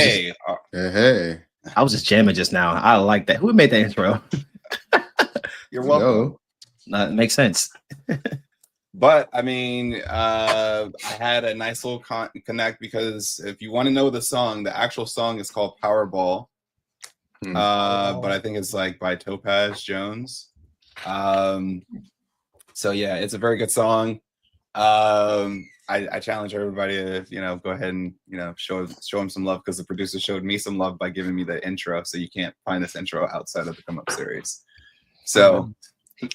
Hey, hey. I was just jamming just now. I like that. Who made that intro? you're welcome. It makes sense. But I mean, I had a nice little connect because if you want to know the song, the actual song is called Powerball. But I think it's like by Topaz Jones. So yeah, it's a very good song. I challenge everybody to go ahead and show him some love, because the producer showed me some love by giving me the intro. So you can't find this intro outside of the Come Up series. So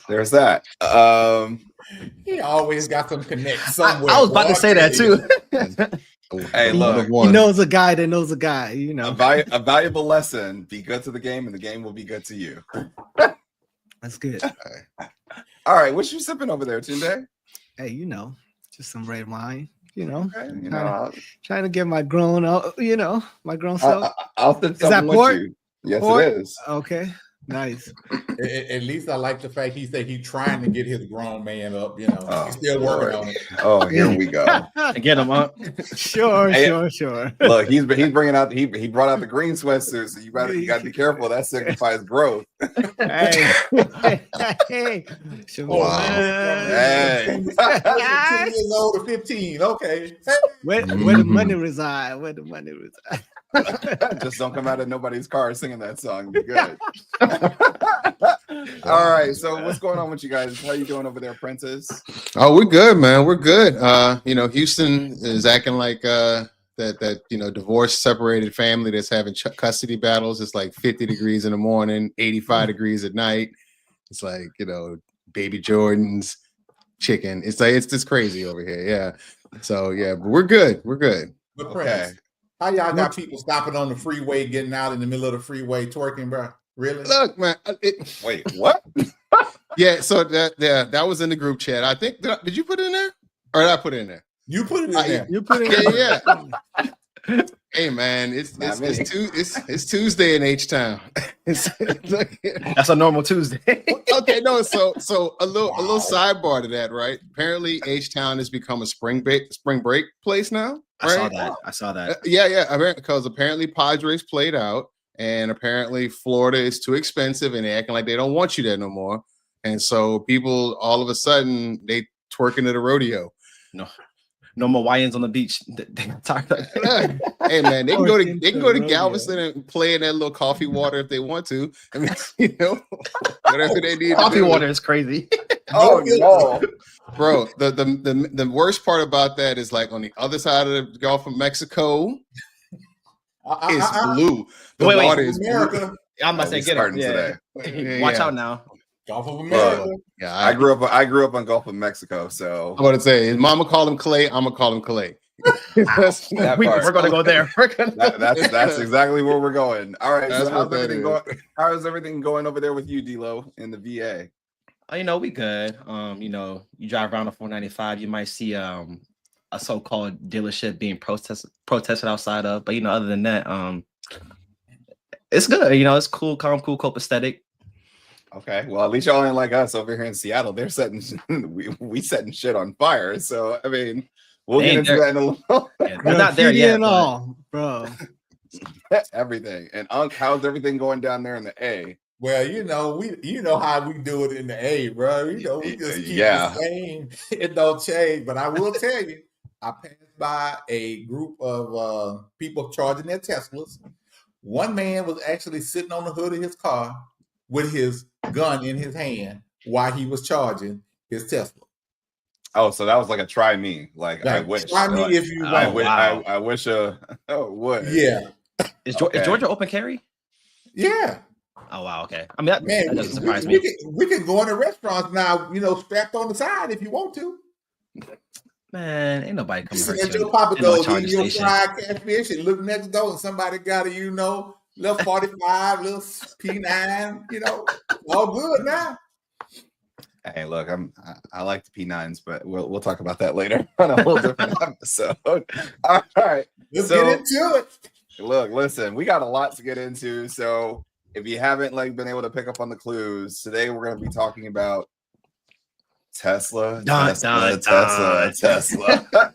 there's that. He always got some connect somewhere. I was about to say that too. Hey, look, he knows a guy that knows a guy. A valuable lesson: be good to the game, and the game will be good to you. That's good. All right, what you sipping over there, Tunde? Hey, just some red wine. Okay, trying to get my grown up. My grown self. I'll sit Is that port? with you. Yes, port? It is. Okay. Nice. At least I like the fact he said he's trying to get his grown man up. He's still working on it. Oh, here we go. Get him up. Sure. Look, he's bringing out. He brought out the green sweatsuit, so you got to be careful. That signifies growth. Hey. Wow. Hey. 10 years old to 15. Okay. Where the money reside? Just don't come out of nobody's car singing that song. Be good. All right. So what's going on with you guys? How you doing over there, Princess? Oh, we're good, man. We're good. Houston is acting like that divorced, separated family that's having custody battles. It's like 50 degrees in the morning, 85 degrees at night. It's like, baby Jordans, chicken. It's like, it's just crazy over here. Yeah. So yeah, but we're good. But Prince, how y'all got people stopping on the freeway, getting out in the middle of the freeway, twerking, bro? Really? Look, man. Wait, what? Yeah, so that was in the group chat. I think did you put it in there, or did I put it in there? You put it in there. You put it in there. Yeah. Hey man, it's Tuesday in H-Town. That's a normal Tuesday. Okay, no. So a little sidebar to that, right? Apparently, H-Town has become a spring break place now. Right? I saw that. Yeah. Because apparently Padres played out, and apparently Florida is too expensive, and they're acting like they don't want you there no more. And so people, all of a sudden, they twerking at a rodeo. No more YNs on the beach. Hey man, they can go to Galveston and play in that little coffee water if they want to. I mean, whatever they need. Coffee water is crazy. Oh no, bro. The worst part about that is like on the other side of the Gulf of Mexico, it's blue. The water is blue. I'm about to say, get it. Yeah. Watch out now. Gulf of America. Yeah, I grew up on Gulf of Mexico, so I'm gonna say his mama called him Clay. I'm gonna call him Clay. We're gonna go there. That's exactly where we're going. All right. So how's everything going over there with you, D-Lo, in the VA? We good. You drive around the 495, you might see a so-called dealership being protested outside of, but other than that, it's good. It's cool, calm, cool, copacetic. Okay, well, at least y'all ain't like us over here in Seattle. They're setting we setting shit on fire. So I mean, we'll get into that in a little. They're not there yet, bro. Everything. And Unc, how's everything going down there in the A? Well, how we do it in the A, bro. We just keep the same. It don't change. But I will tell you, I passed by a group of people charging their Teslas. One man was actually sitting on the hood of his car with his gun in his hand while he was charging his Tesla. Oh, so that was like a try me. Like I wish. Try me if you want. I wish. Would. Yeah. Is Georgia open carry? Yeah. Oh wow. Okay. I mean, that doesn't surprise me. We can go into restaurants now. Strapped on the side if you want to. Man, ain't nobody coming. Your papa goes in your fried catfish and look next door, and somebody got a little 45, little P9, all good now. Hey, look, I like the P9s, but we'll talk about that later on a whole different episode. All right, let's get into it. Look, listen, we got a lot to get into. So if you haven't been able to pick up on the clues, today we're going to be talking about Tesla.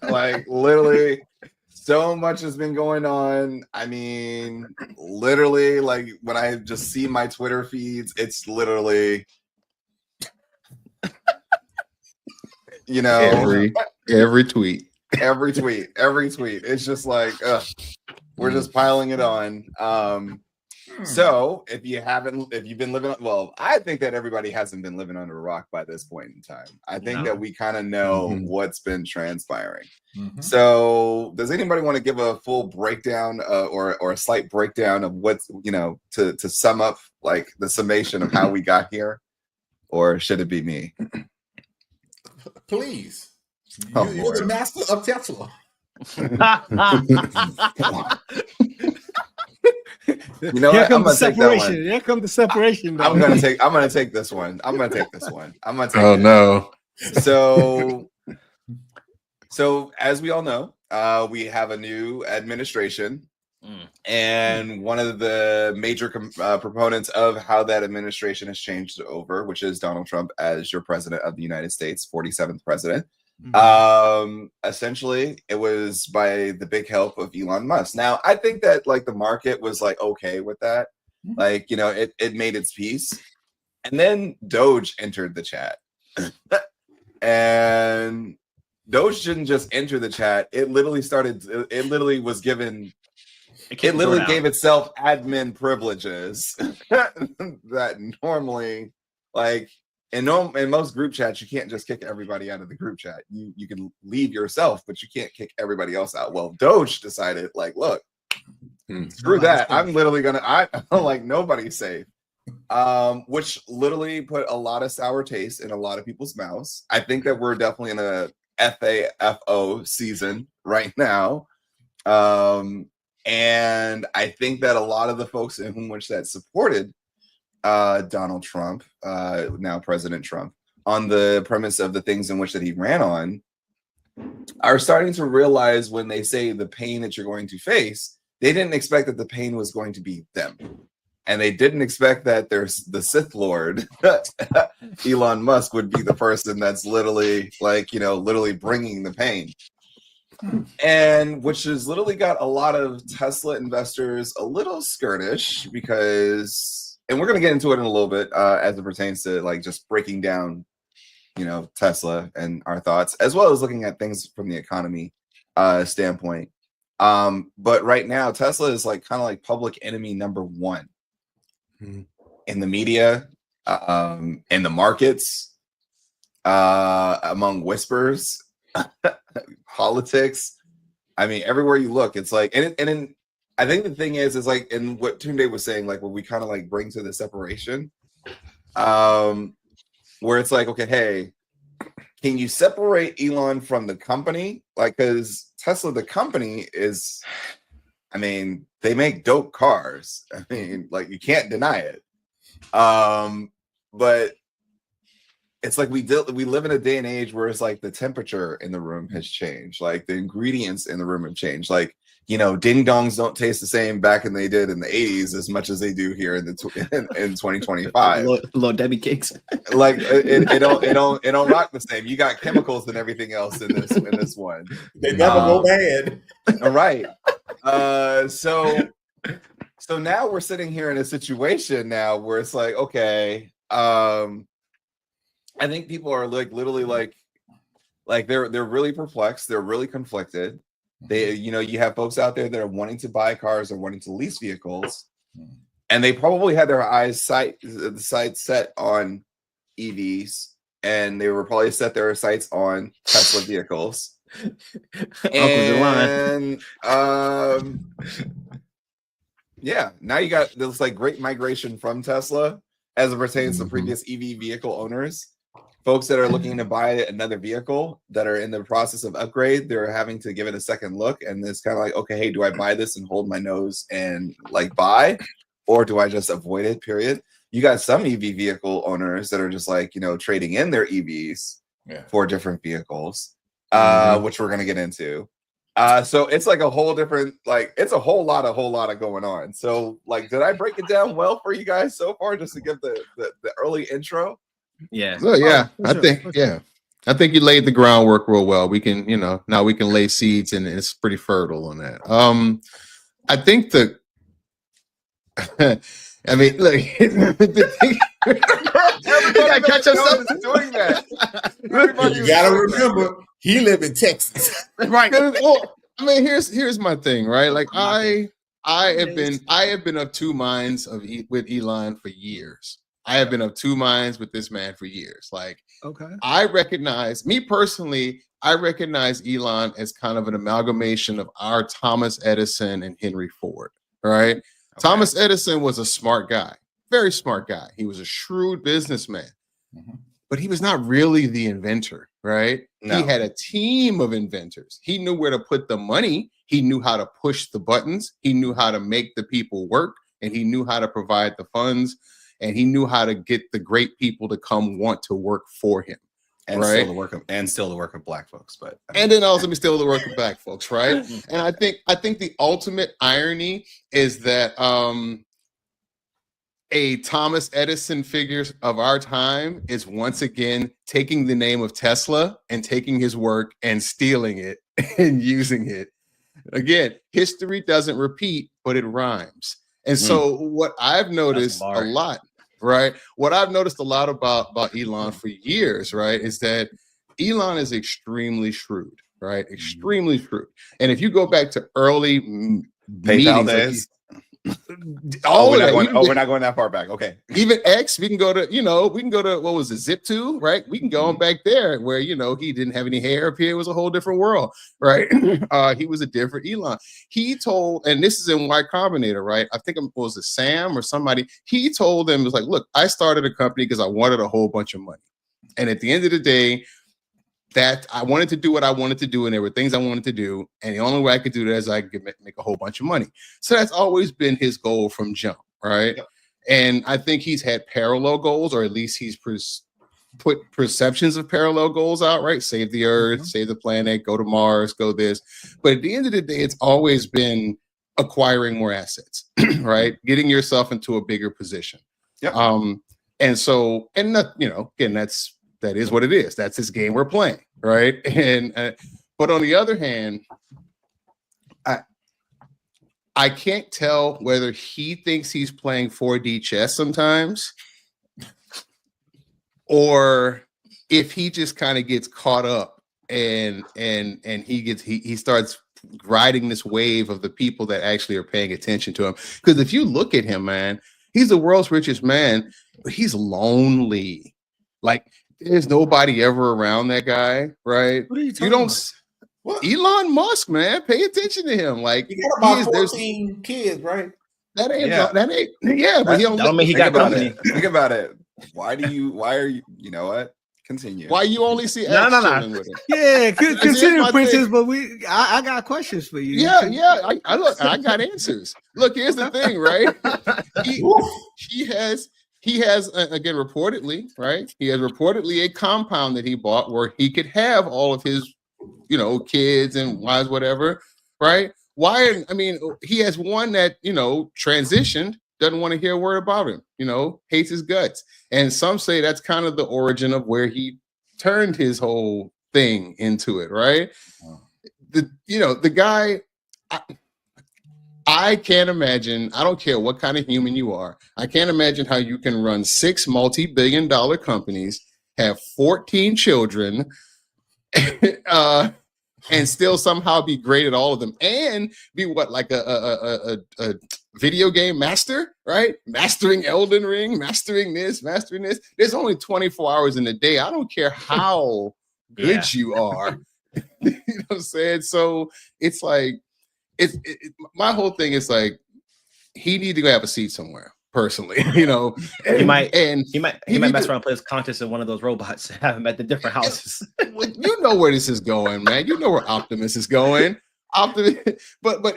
Like literally So much has been going on. I mean, literally, like when I just see my Twitter feeds, it's literally, you know, every tweet. every tweet. It's just like, we're just piling it on. So if you've been living, well, I think that everybody hasn't been living under a rock by this point in time. I think that we kind of know what's been transpiring. So does anybody want to give a full breakdown or a slight breakdown of what's, to sum up like the summation of how we got here? Or should it be me? Please. You're the master of Tesla. You know, here comes the separation. Here comes the separation. I'm gonna take this one. Oh no. So as we all know, we have a new administration, and one of the major proponents of how that administration has changed over, which is Donald Trump as your president of the United States, 47th president. Essentially it was by the big help of Elon Musk. Now I think that like the market was like okay with that, like it made its peace, and then Doge entered the chat. And Doge didn't just enter the chat, it literally gave itself admin privileges that normally, like in most group chats, you can't just kick everybody out of the group chat. You can leave yourself, but you can't kick everybody else out. Well, Doge decided, like, look, screw that. I'm literally I'm like, nobody's safe. Which literally put a lot of sour taste in a lot of people's mouths. I think that we're definitely in a FAFO season right now. And I think that a lot of the folks in whom which that supported Donald Trump, now President Trump, on the premise of the things in which that he ran on, are starting to realize when they say the pain that you're going to face, they didn't expect that the pain was going to be them. And they didn't expect that there's the Sith Lord, Elon Musk, would be the person that's literally like, literally bringing the pain. And which has literally got a lot of Tesla investors a little skirtish because, and we're going to get into it in a little bit as it pertains to like just breaking down, Tesla and our thoughts, as well as looking at things from the economy standpoint. But right now, Tesla is like kind of like public enemy number one in the media, in the markets, among whispers, politics. I mean, everywhere you look, it's like, and I think the thing is like, and what Tunde was saying, like, what we kind of like bring to the separation, where it's like, okay, hey, can you separate Elon from the company? Like, because Tesla, the company, is, I mean, they make dope cars. I mean, like, you can't deny it. But it's like we live in a day and age where it's like the temperature in the room has changed. Like the ingredients in the room have changed. Like, ding dongs don't taste the same back than they did in the 80s as much as they do here in 2025. Little Debbie cakes. Like it don't rock the same. You got chemicals and everything else in this one. They never go bad. All right. So now we're sitting here in a situation now where it's like, okay, I think people are like literally like they're really perplexed. They're really conflicted. They, you have folks out there that are wanting to buy cars or wanting to lease vehicles, and they probably had their sights set on EVs, and they were probably set their sights on Tesla vehicles. And yeah, now you got this like great migration from Tesla as it pertains to previous EV vehicle owners. Folks that are looking to buy another vehicle that are in the process of upgrade, they're having to give it a second look. And it's kind of like, okay, hey, do I buy this and hold my nose and like buy, or do I just avoid it, period? You got some EV vehicle owners that are just like, trading in their EVs for different vehicles, which we're going to get into. So it's like a whole different, like, it's a whole lot of going on. So like, did I break it down well for you guys so far, just to give the early intro? Yeah. So yeah, I think, yeah. I think you laid the groundwork real well. We can, now we can lay seeds, and it's pretty fertile on that. I think the, I mean, look, the thing, Everybody gotta catch that yourself. is doing that. Everybody You is gotta doing that. remember, he live in Texas. Right. Well, I mean, here's my thing, right? Like I have been of two minds with Elon for years. I have been of two minds with this man for years. Like, Okay. I recognize Elon as kind of an amalgamation of our Thomas Edison and Henry Ford, right? Okay. Thomas Edison was a smart guy, very smart guy. He was a shrewd businessman, but he was not really the inventor, right? No. He had a team of inventors. He knew where to put the money. He knew how to push the buttons. He knew how to make the people work, and he knew how to provide the funds, and he knew how to get the great people to come want to work for him. And right? still the work of black folks, but and then also be still the work of black folks, right? And I think the ultimate irony is that a Thomas Edison figure of our time is once again taking the name of Tesla and taking his work and stealing it and using it. Again, history doesn't repeat, but it rhymes. And so what I've noticed a lot, right? What I've noticed a lot about Elon for years, right, is that Elon is extremely shrewd, right? Extremely shrewd. And if you go back to early PayPal meetings, days. We're not going that far back. Okay. Even X, we can go to, what was it, Zip2, right? We can go on back there where, he didn't have any hair up here. It was a whole different world, right? He was a different Elon. He told, and this is in Y Combinator, right? I think it was Sam or somebody. He told them, it was like, look, I started a company because I wanted a whole bunch of money. And at the end of the day, that I wanted to do what I wanted to do, and there were things I wanted to do, and the only way I could do that is I could make a whole bunch of money. So that's always been his goal from jump, right? Yep. And I think he's had parallel goals, or at least he's put perceptions of parallel goals out, right? Save the Earth, save the planet, go to Mars, go this. But at the end of the day, it's always been acquiring more assets, right? Getting yourself into a bigger position. Yep. And so, and that, again, that is what it is. That's his game we're playing, right? And but on the other hand, I can't tell whether he thinks he's playing 4D chess sometimes, or if he just kind of gets caught up and he starts riding this wave of the people that actually are paying attention to him. Because if you look at him, man, he's the world's richest man, but he's lonely. Like, there's nobody ever around that guy, right? What are you talking about? What? Elon Musk, man, pay attention to him. Like, he got about 14 kids, right? That ain't, but he only he got company. Think about it. Why are you, you know what? Continue. Why you only see no. with him? Yeah, continue, Princess, but I got questions for you. Yeah. I got answers. Look, here's the thing, right? He has again, reportedly, right? He has reportedly a compound that he bought where he could have all of his, kids and wives, whatever, right? Why? I mean, he has one that, transitioned, doesn't want to hear a word about him, hates his guts. And some say that's kind of the origin of where he turned his whole thing into it, right? The guy, I can't imagine, I don't care what kind of human you are, I can't imagine how you can run 6 multi-billion-dollar companies, have 14 children, and still somehow be great at all of them, and be like a video game master, right? Mastering Elden Ring, mastering this. There's only 24 hours in a day. I don't care how good you are. You know what I'm saying? So it's like, my whole thing is like, he need to go have a seat somewhere. Personally, he might mess around and put his conscience in one of those robots and have him at the different houses. You know where this is going, man. You know where Optimus is going. But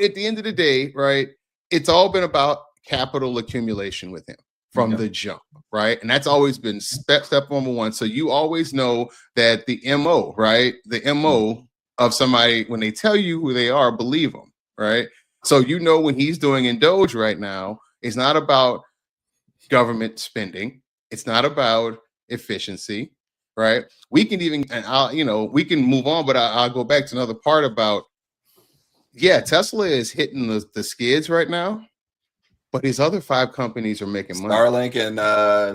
at the end of the day, right? It's all been about capital accumulation with him from the jump, right? And that's always been step number one. So you always know that the MO, right? The MO of somebody, when they tell you who they are, believe them, right? So when he's doing in Doge right now, it's not about government spending. It's not about efficiency. right? We can even, and we can move on, but I'll go back to another part about, Tesla is hitting the skids right now, but these other 5 companies are making money. Starlink and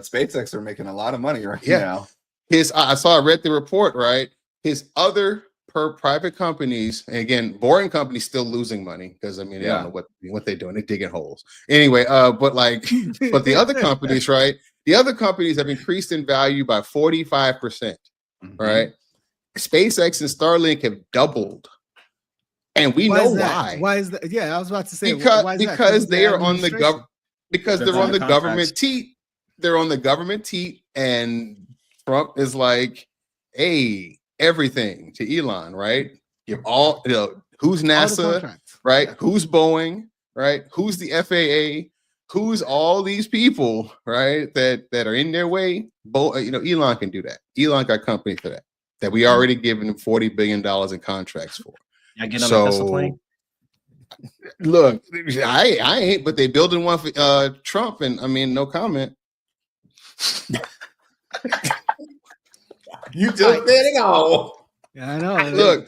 SpaceX are making a lot of money right now. I read the report, right? His other private companies, and again, boring companies still losing money because they don't know what they're doing. They're digging holes. Anyway, but the other companies, right? The other companies have increased in value by 45%, right? SpaceX and Starlink have doubled. And we know why. Why is that? Yeah, I was about to say because they are on the government. Because they're on the government teat. They're on the government teat, and Trump is like, "Hey, everything to Elon, right? Give all, who's NASA, right? Who's Boeing, right? Who's the FAA? Who's all these people, right? That are in their way. Elon can do that. Elon got company for that. That we already given him $40 billion in contracts for. I get on the Tesla plane. Look, I ain't, but they building one for Trump, and no comment. You just said it all. Yeah, I know.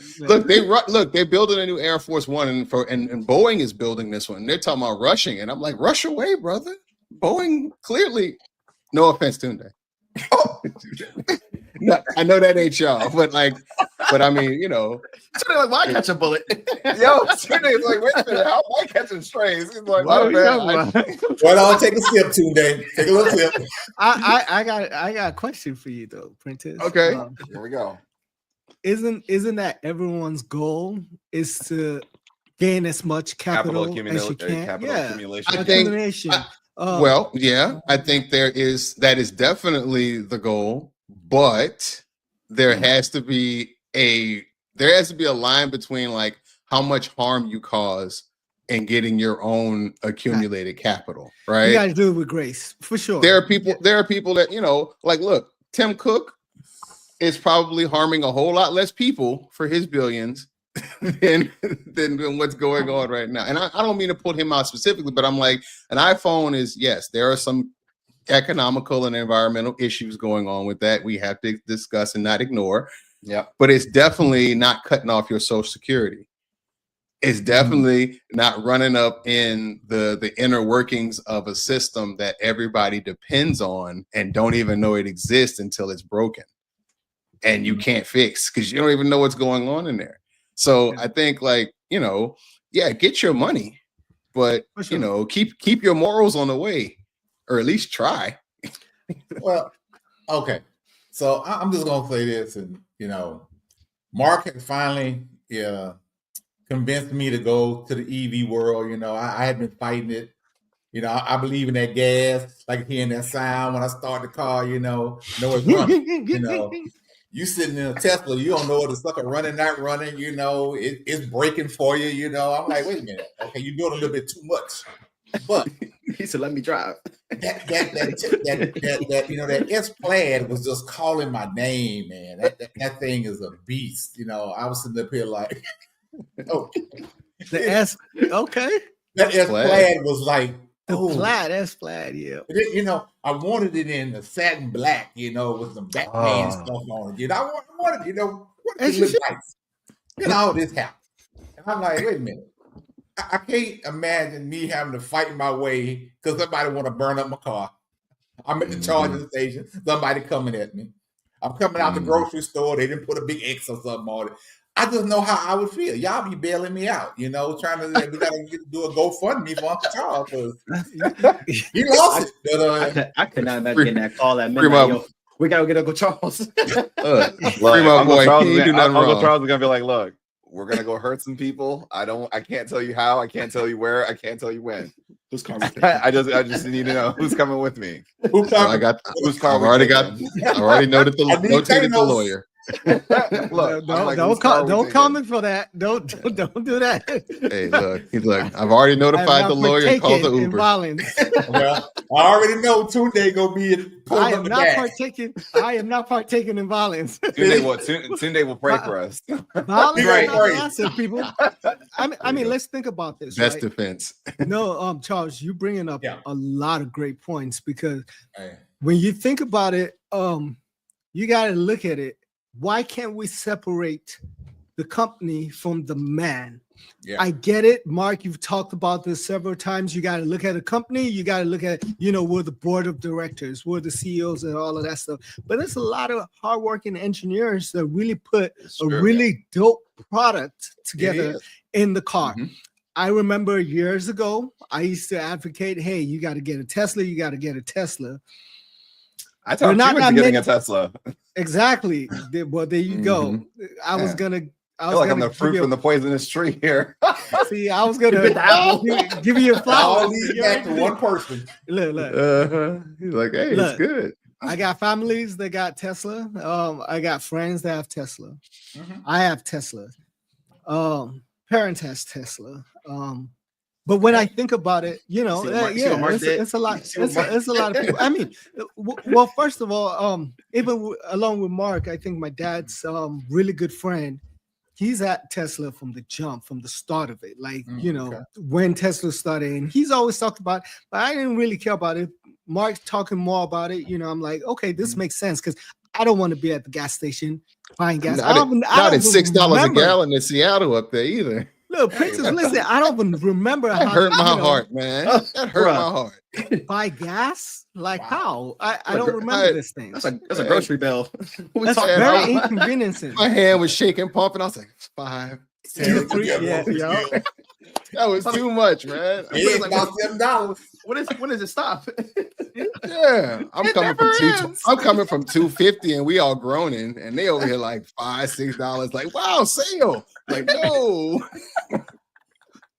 Look, they're building a new Air Force One, and Boeing is building this one. They're talking about rushing, and I'm like, rush away, brother. Boeing clearly, no offense, Tunde. No, I know that ain't y'all, but I mean, like, why catch a bullet? Yo, Tunde's like, wait a minute, how am I catching strays? He's like, well, I'll take a sip, Tunde. Take a little sip. I got a question for you though, Prentice. Okay, here we go. Isn't that everyone's goal is to gain as much capital as you can? Accumulation. Accumulation. I think that is definitely the goal, but there has to be a line between like how much harm you cause and getting your own accumulated capital, right? You got to do it with grace, for sure. There are people that look, Tim Cook is probably harming a whole lot less people for his billions than what's going on right now. And I don't mean to put him out specifically, but I'm like, an iPhone is, yes, there are some economical and environmental issues going on with that we have to discuss and not ignore. Yeah, but it's definitely not cutting off your Social Security. It's definitely not running up in the inner workings of a system that everybody depends on and don't even know it exists until it's broken and you can't fix because you don't even know what's going on in there. So I think get your money, but keep your morals on the way, or at least try. Well, okay. So I'm just gonna say this, and Mark has finally convinced me to go to the EV world. I had been fighting it. I believe in that gas, like hearing that sound when I start the car. Know it's running. You sitting in a Tesla, you don't know if the sucker running, not running. It's braking for you. I'm like, wait a minute, okay, you're doing a little bit too much. But he said, "Let me drive." That S Plaid was just calling my name, man. That thing is a beast. I was sitting up here like, oh, the S. Okay, that S Plaid was like S Plaid, yeah. I wanted it in the satin black, with some Batman stuff on it. I wanted, what look nice. All this happened, and I'm like, wait a minute. I can't imagine me having to fight my way because somebody want to burn up my car. I'm at the charging station. Somebody coming at me. I'm coming out the grocery store. They didn't put a big X or something on it. I just know how I would feel. Y'all be bailing me out, trying to we gotta do a GoFundMe for Uncle Charles because he lost it. I could not imagine getting that call at midnight. Yo, we gotta get Uncle Charles. Uncle Charles is gonna be like, look. We're gonna go hurt some people. I can't tell you how. I can't tell you where. I can't tell you when. Who's coming? I just need to know who's coming with me. Who's coming? I've already noted notated the lawyer. Look, don't comment for that. Don't do that. Hey, look. I've already notified the lawyer and called the Uber. Well, I already know Tunde gonna be. I am not partaking in violence. Tunde will pray for us. Violence is not the answer, people. I mean, let's think about this. Best defense. No, Charles, you bringing up a lot of great points because when you think about it, you got to look at it. Why can't we separate the company from the man? Yeah. I get it, Mark. You've talked about this several times. You got to look at a company. You got to look at, we're the board of directors, we're the CEOs, and all of that stuff. But there's a lot of hardworking engineers that really put really dope product together in the car. Mm-hmm. I remember years ago, I used to advocate, hey, you got to get a Tesla. You got to get a Tesla. I thought you were getting a Tesla. Exactly. Well, there you go. I was going to. I feel like I'm the fruit from the poisonous tree here. See, I was gonna give you a flower. I'll leave that to one person. Look. He's like, hey, it's good. I got families that got Tesla. I got friends that have Tesla. Mm-hmm. I have Tesla. Parents has Tesla. But when I think about it, it's a lot. It's a lot of people. I mean, well, first of all, even along with Mark, I think my dad's really good friend. He's at Tesla from the jump, from the start of it. Like, when Tesla started, and he's always talked about it, but I didn't really care about it. Mark's talking more about it. I'm like, okay, this makes sense because I don't want to be at the gas station buying gas. Not at $6 a gallon in Seattle up there either. Look, Princess, listen, I don't even remember that hurt my heart, man. That hurt my heart. Buy gas? Like how? I don't remember this thing. That's a grocery bill. That's very inconveniencing. My hand was shaking, pumping. I was like, 5, 10, 3. That was too much, man. It's about $7. When does it stop? Yeah, I'm coming from $2.50, and we all groaning, and they over here like $5, $6. Like, wow, sale. Like, no.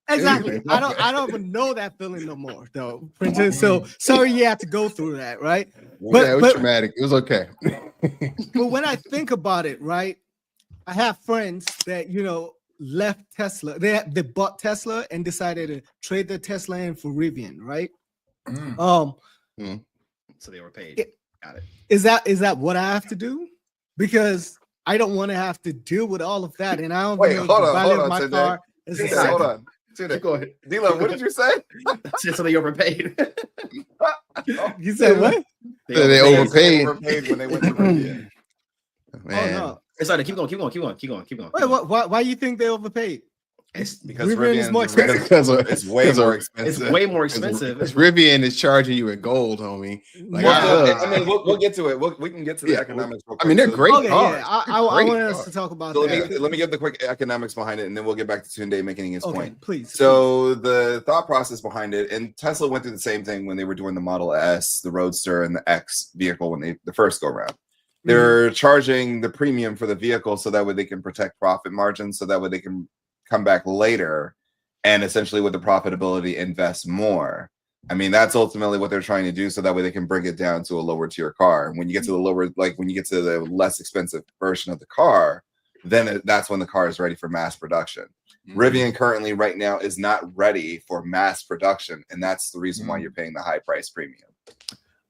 Exactly. I don't even know that feeling no more, though. So sorry you have to go through that, right? But it was traumatic. It was okay. But when I think about it, right, I have friends that left Tesla. They bought Tesla and decided to trade their Tesla in for Rivian, right? So they were paid. Got it. Is that what I have to do? Because I don't want to have to deal with all of that, and I don't hold on, my car. Hold on. Go ahead. D-Lo, what did you say? So they overpaid. You said what? They overpaid when they went to Rivian. Man. Oh no. Sorry, keep going. Wait, why you think they overpaid? It's because Rivian is more expensive. It's way more expensive. It's way more expensive. Because Rivian is charging you in gold, homie. Like, I mean, we'll get to it. We can get to the economics. I mean, they're great cars. Yeah, I want us to talk about that. Let me give the quick economics behind it, and then we'll get back to Tunde making his point. Please. So the thought process behind it, and Tesla went through the same thing when they were doing the Model S, the Roadster, and the X vehicle when the first go around. They're charging the premium for the vehicle so that way they can protect profit margins, so that way they can come back later and essentially with the profitability invest more. I mean, that's ultimately what they're trying to do, so that way they can bring it down to a lower tier car. When you get to the lower, like when you get to the less expensive version of the car, then that's when the car is ready for mass production. Rivian currently right now is not ready for mass production, and that's the reason why you're paying the high price premium.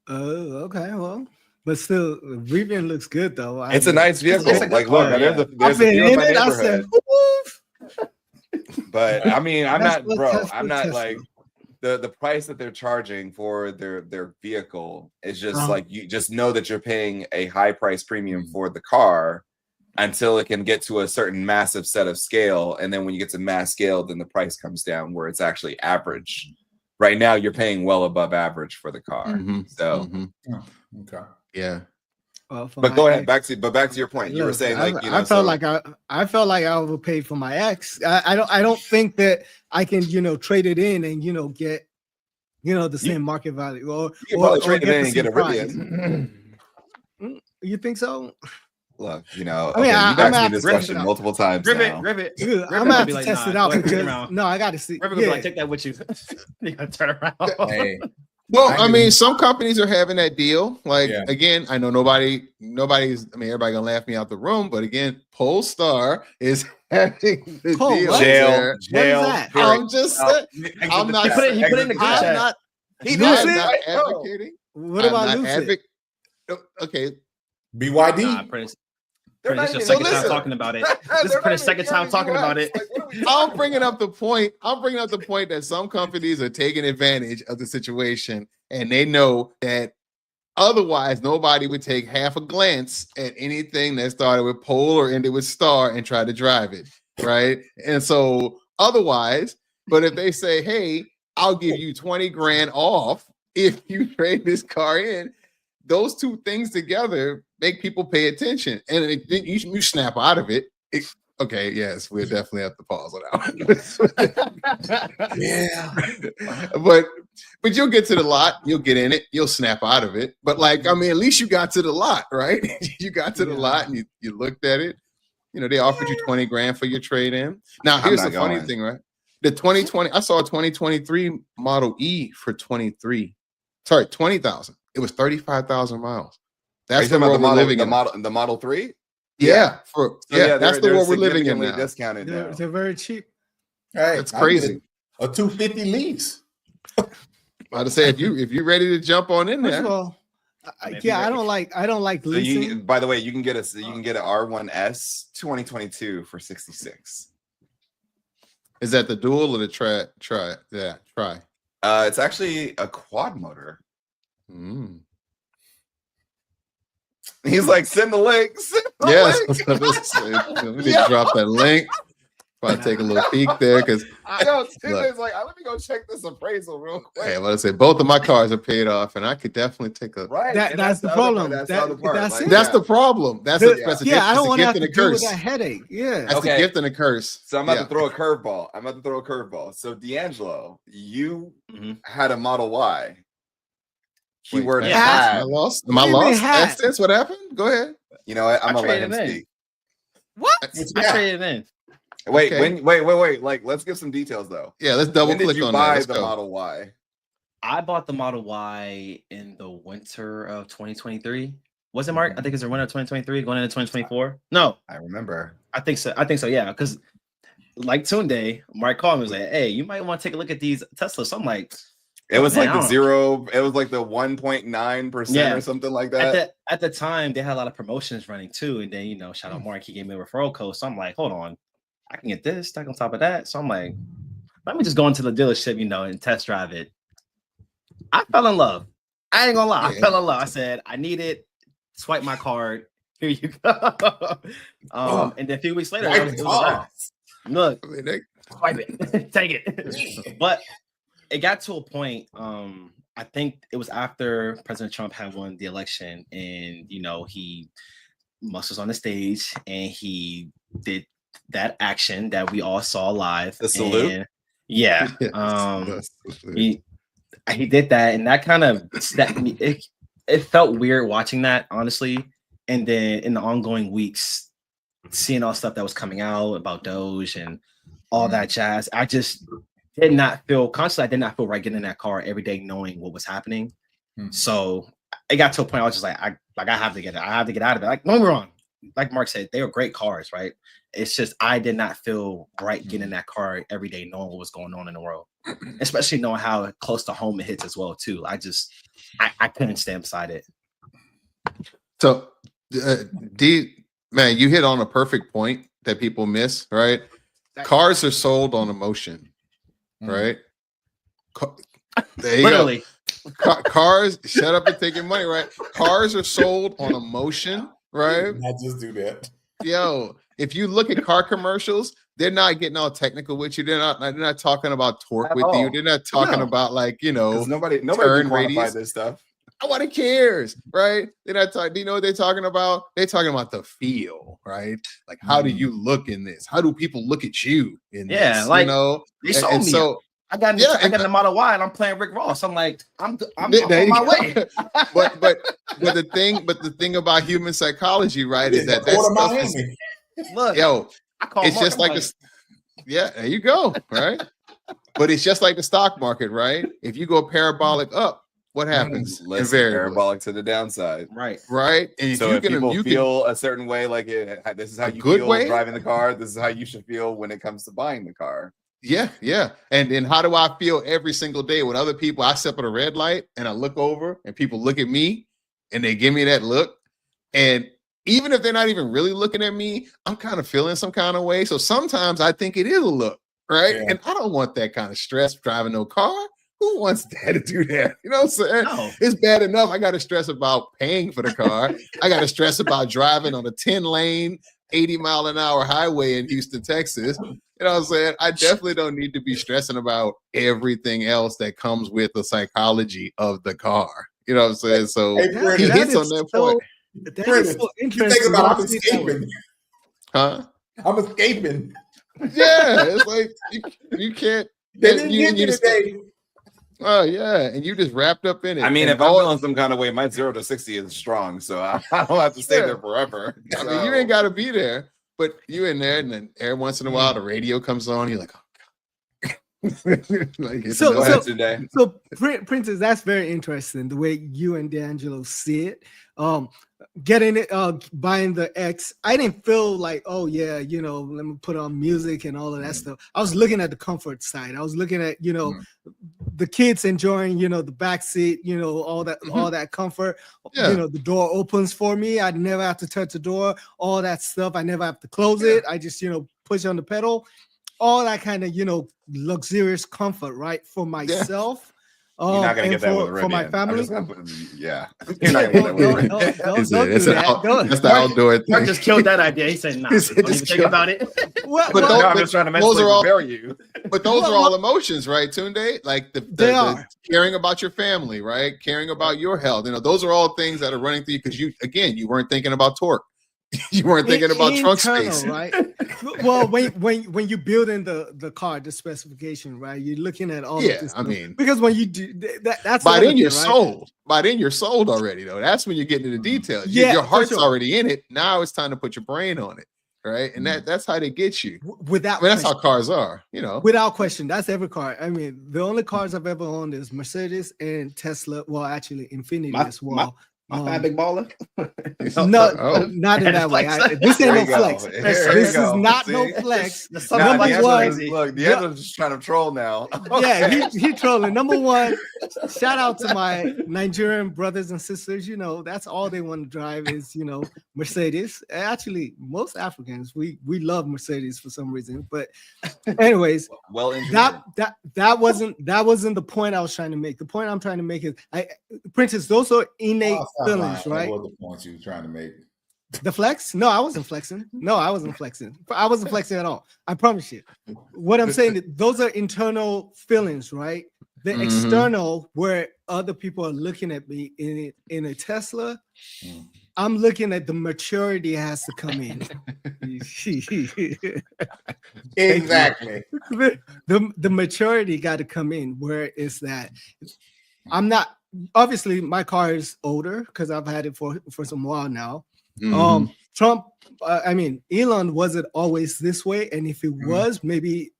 Oh, okay, well. But still, Rivian looks good though. It's a nice vehicle. Like, look, there's a few in my neighborhood. But I mean, I'm not like the price that they're charging for their vehicle is just like, you just know that you're paying a high price premium for the car until it can get to a certain massive set of scale, and then when you get to mass scale, then the price comes down where it's actually average. Right now, you're paying well above average for the car. So, okay. Yeah. But go ahead. Back to your point. You were saying like, I felt like I overpaid for my ex. I don't think that I can trade it in and get the same market value or trade it in and get a Rivian. You think so? Look, I mean, you've asked me this question multiple times. Rivet. I'm gonna have to test it out because I got to see. Rivet be like, take that with you. You gotta turn around. Hey. Well, I mean, some companies are having that deal. Like, again, I know nobody's, I mean, everybody gonna laugh me out the room, but again, Polestar is having the deal. Jail. I'm just saying. I'm not. He put it in the group chat. I'm not advocating. What about Lucid? Okay. BYD. Prince. This is your second time talking about it. This is Prince's second time talking about it. I'm bringing up the point that some companies are taking advantage of the situation, and they know that Otherwise, nobody would take half a glance at anything that started with pole or ended with star and try to drive it, right? And so otherwise, but if they say, hey, I'll give you 20 grand off if you trade this car in, those two things together make people pay attention. And you snap out of it. Okay, yes, we'll definitely have to pause on that one. Yeah. But you'll get to the lot, you'll get in it, you'll snap out of it. But like, I mean, at least you got to the lot, right? You got to the lot and you looked at it. You know, they offered you 20 grand for your trade-in. Now, here's the funny thing, right? The 2020, I saw a 2023 Model E for 20,000. It was 35,000 miles. That's the world we're living in. The Model 3? Yeah, that's the world we're living in now. Discounted now. They're very cheap. Right. That's crazy. A 250 lease. I'd say if you're ready to jump on in there. Well, I don't like leasing. So by the way, you can get an R1S 2022 for 66. Is that the dual or the tri? It's actually a quad motor. He's like, send the link. Yes. Let me drop that link. I'll take a little peek there because Tuesday's like, let me go check this appraisal real quick. Hey, let's say both of my cars are paid off, and I could definitely take a right. That's the problem. That's the problem. That's a gift I don't want to have and to a deal curse. with that headache. Yeah, that's the gift and a curse. So I'm about to throw a curveball. So D'Angelo, you had a Model Y. Keyword had. Am I lost? That's what happened. Go ahead. You know what? I'm gonna let him speak. What? I traded in. Wait, wait. Like, let's give some details though. Yeah, let's double click on that. Buy the Model Y. I bought the Model Y in the winter of 2023. Was it, Mark? I think it's the winter of 2023, going into 2024. No, I remember. I think so. Yeah, because like Tunde, Mark called me and was like, "Hey, you might want to take a look at these Teslas." So I'm like, it was like the 1.9% or something like that. At the time, they had a lot of promotions running too, and then shout out Mark, he gave me a referral code. So I'm like, hold on. I can get this stack on top of that. So I'm like, let me just go into the dealership, and test drive it. I fell in love. I ain't gonna lie. I fell in love. I said, I need it. Swipe my card. Here you go. And then a few weeks later, it was look, swipe it. Take it. But it got to a point, I think it was after President Trump had won the election, and Musk was on the stage and he did that action that we all saw live. The salute. And, yeah. He did that, and that kind of it felt weird watching that, honestly. And then in the ongoing weeks, seeing all stuff that was coming out about Doge and all that jazz, I just did not feel consciously. I did not feel right getting in that car every day, knowing what was happening. So it got to a point I was just like, I have to get it. I have to get out of it. Like, no, we're wrong. Like Mark said, they were great cars, right? It's just I did not feel right getting in that car every day, knowing what was going on in the world, especially knowing how close to home it hits as well too. I couldn't stand beside it. So, man, you hit on a perfect point that people miss, right? Cars are sold on emotion, right? There you Literally. go. Cars, shut up and take your money, right? Cars are sold on emotion, right? Not just do that. Yo, if you look at car commercials, they're not getting all technical with you. They're not talking about torque with you. They're not talking about nobody can quantify this stuff. Nobody cares, right? They're not talking. Do you know what they're talking about? They're talking about the feel, right? Like, how do you look in this? How do people look at you in this? Yeah, like they saw me. So I got the Model Y and I'm playing Rick Ross. I'm like, I'm on my way. but the thing about human psychology, right, is that stuff is, look, it's just like this. Yeah, there you go, right? But it's just like the stock market, right? If you go parabolic up, what happens? Parabolic to the downside, right? And so if people feel a certain way, like this is how you feel driving the car. This is how you should feel when it comes to buying the car. Yeah. And how do I feel every single day when other people? I step at a red light and I look over, and people look at me, and they give me that look, and even if they're not even really looking at me, I'm kind of feeling some kind of way. So sometimes I think it is a look, right? Yeah. And I don't want that kind of stress driving no car. Who wants dad to do that? You know what I'm saying? No. It's bad enough. I got to stress about paying for the car. I got to stress about driving on a 10-lane, 80-mile-an-hour highway in Houston, Texas. You know what I'm saying? I definitely don't need to be stressing about everything else that comes with the psychology of the car. You know what I'm saying? So Hey, he hits on that point. That is so You interesting. think about I'm escaping. Huh? I'm escaping. Yeah, it's like you can't. They didn't get me today. Oh yeah, and you just wrapped up in it. I mean, and if I'm feeling some kind of way, my 0 to 60 is strong, so I don't have to stay there forever. I mean, you ain't got to be there, but you in there, and then every once in a while the radio comes on. You're like, oh God. Like, it's so Princess, that's very interesting the way you and D'Angelo see it. Getting it, buying the X, I didn't feel like, oh yeah, you know, let me put on music and all of that stuff. I was looking at the comfort side. I was looking at, you know, the kids enjoying, you know, the back seat, you know, all that comfort. Yeah. You know, the door opens for me. I never have to touch the door. All that stuff. I never have to close it. I just, you know, push on the pedal. All that kind of, you know, luxurious comfort, right, for myself. You're not gonna get that with a Rivian. For my family. Yeah, you're not gonna get that with a Rivian. That's the outdoor thing. Mark just killed that idea. He said, "Nah, don't even think about it." I'm just trying to mentally prepare you. But those are all emotions, right, Tunde? Like the caring about your family, right? Caring about your health. You know, those are all things that are running through you because you weren't thinking about torque. You weren't thinking about trunk space, right? Well, when you build in the car, the specification, right? You're looking at all. Yeah, of this I mean, because when you do that's by then you're right? sold. By then you're sold already, though. That's when you're getting into the details. Yeah, your heart's already in it. Now it's time to put your brain on it, right? And that's how they get you. That's how cars are, you know. Without question, that's every car. I mean, the only cars I've ever owned is Mercedes and Tesla. Well, actually, Infiniti as well. My big baller. No, not in that way. This ain't no flex. This is not no flex. Number one, look, the other's just trying to troll now. Yeah, he trolling. Number one, shout out to my Nigerian brothers and sisters. You know, that's all they want to drive is, you know, Mercedes. Actually, most Africans, we love Mercedes for some reason. But anyways, that wasn't the point I was trying to make. The point I'm trying to make is Princess, those are innate feelings, right? What was the point you were trying to make? The flex? No, I wasn't flexing. I wasn't flexing at all. I promise you. What I'm saying is those are internal feelings, right? The external, where other people are looking at me in a Tesla, I'm looking at the maturity has to come in. Exactly. The maturity got to come in. Where is that? I'm not. Obviously, my car is older because I've had it for some while now. Trump, Elon wasn't always this way, and if it was, maybe,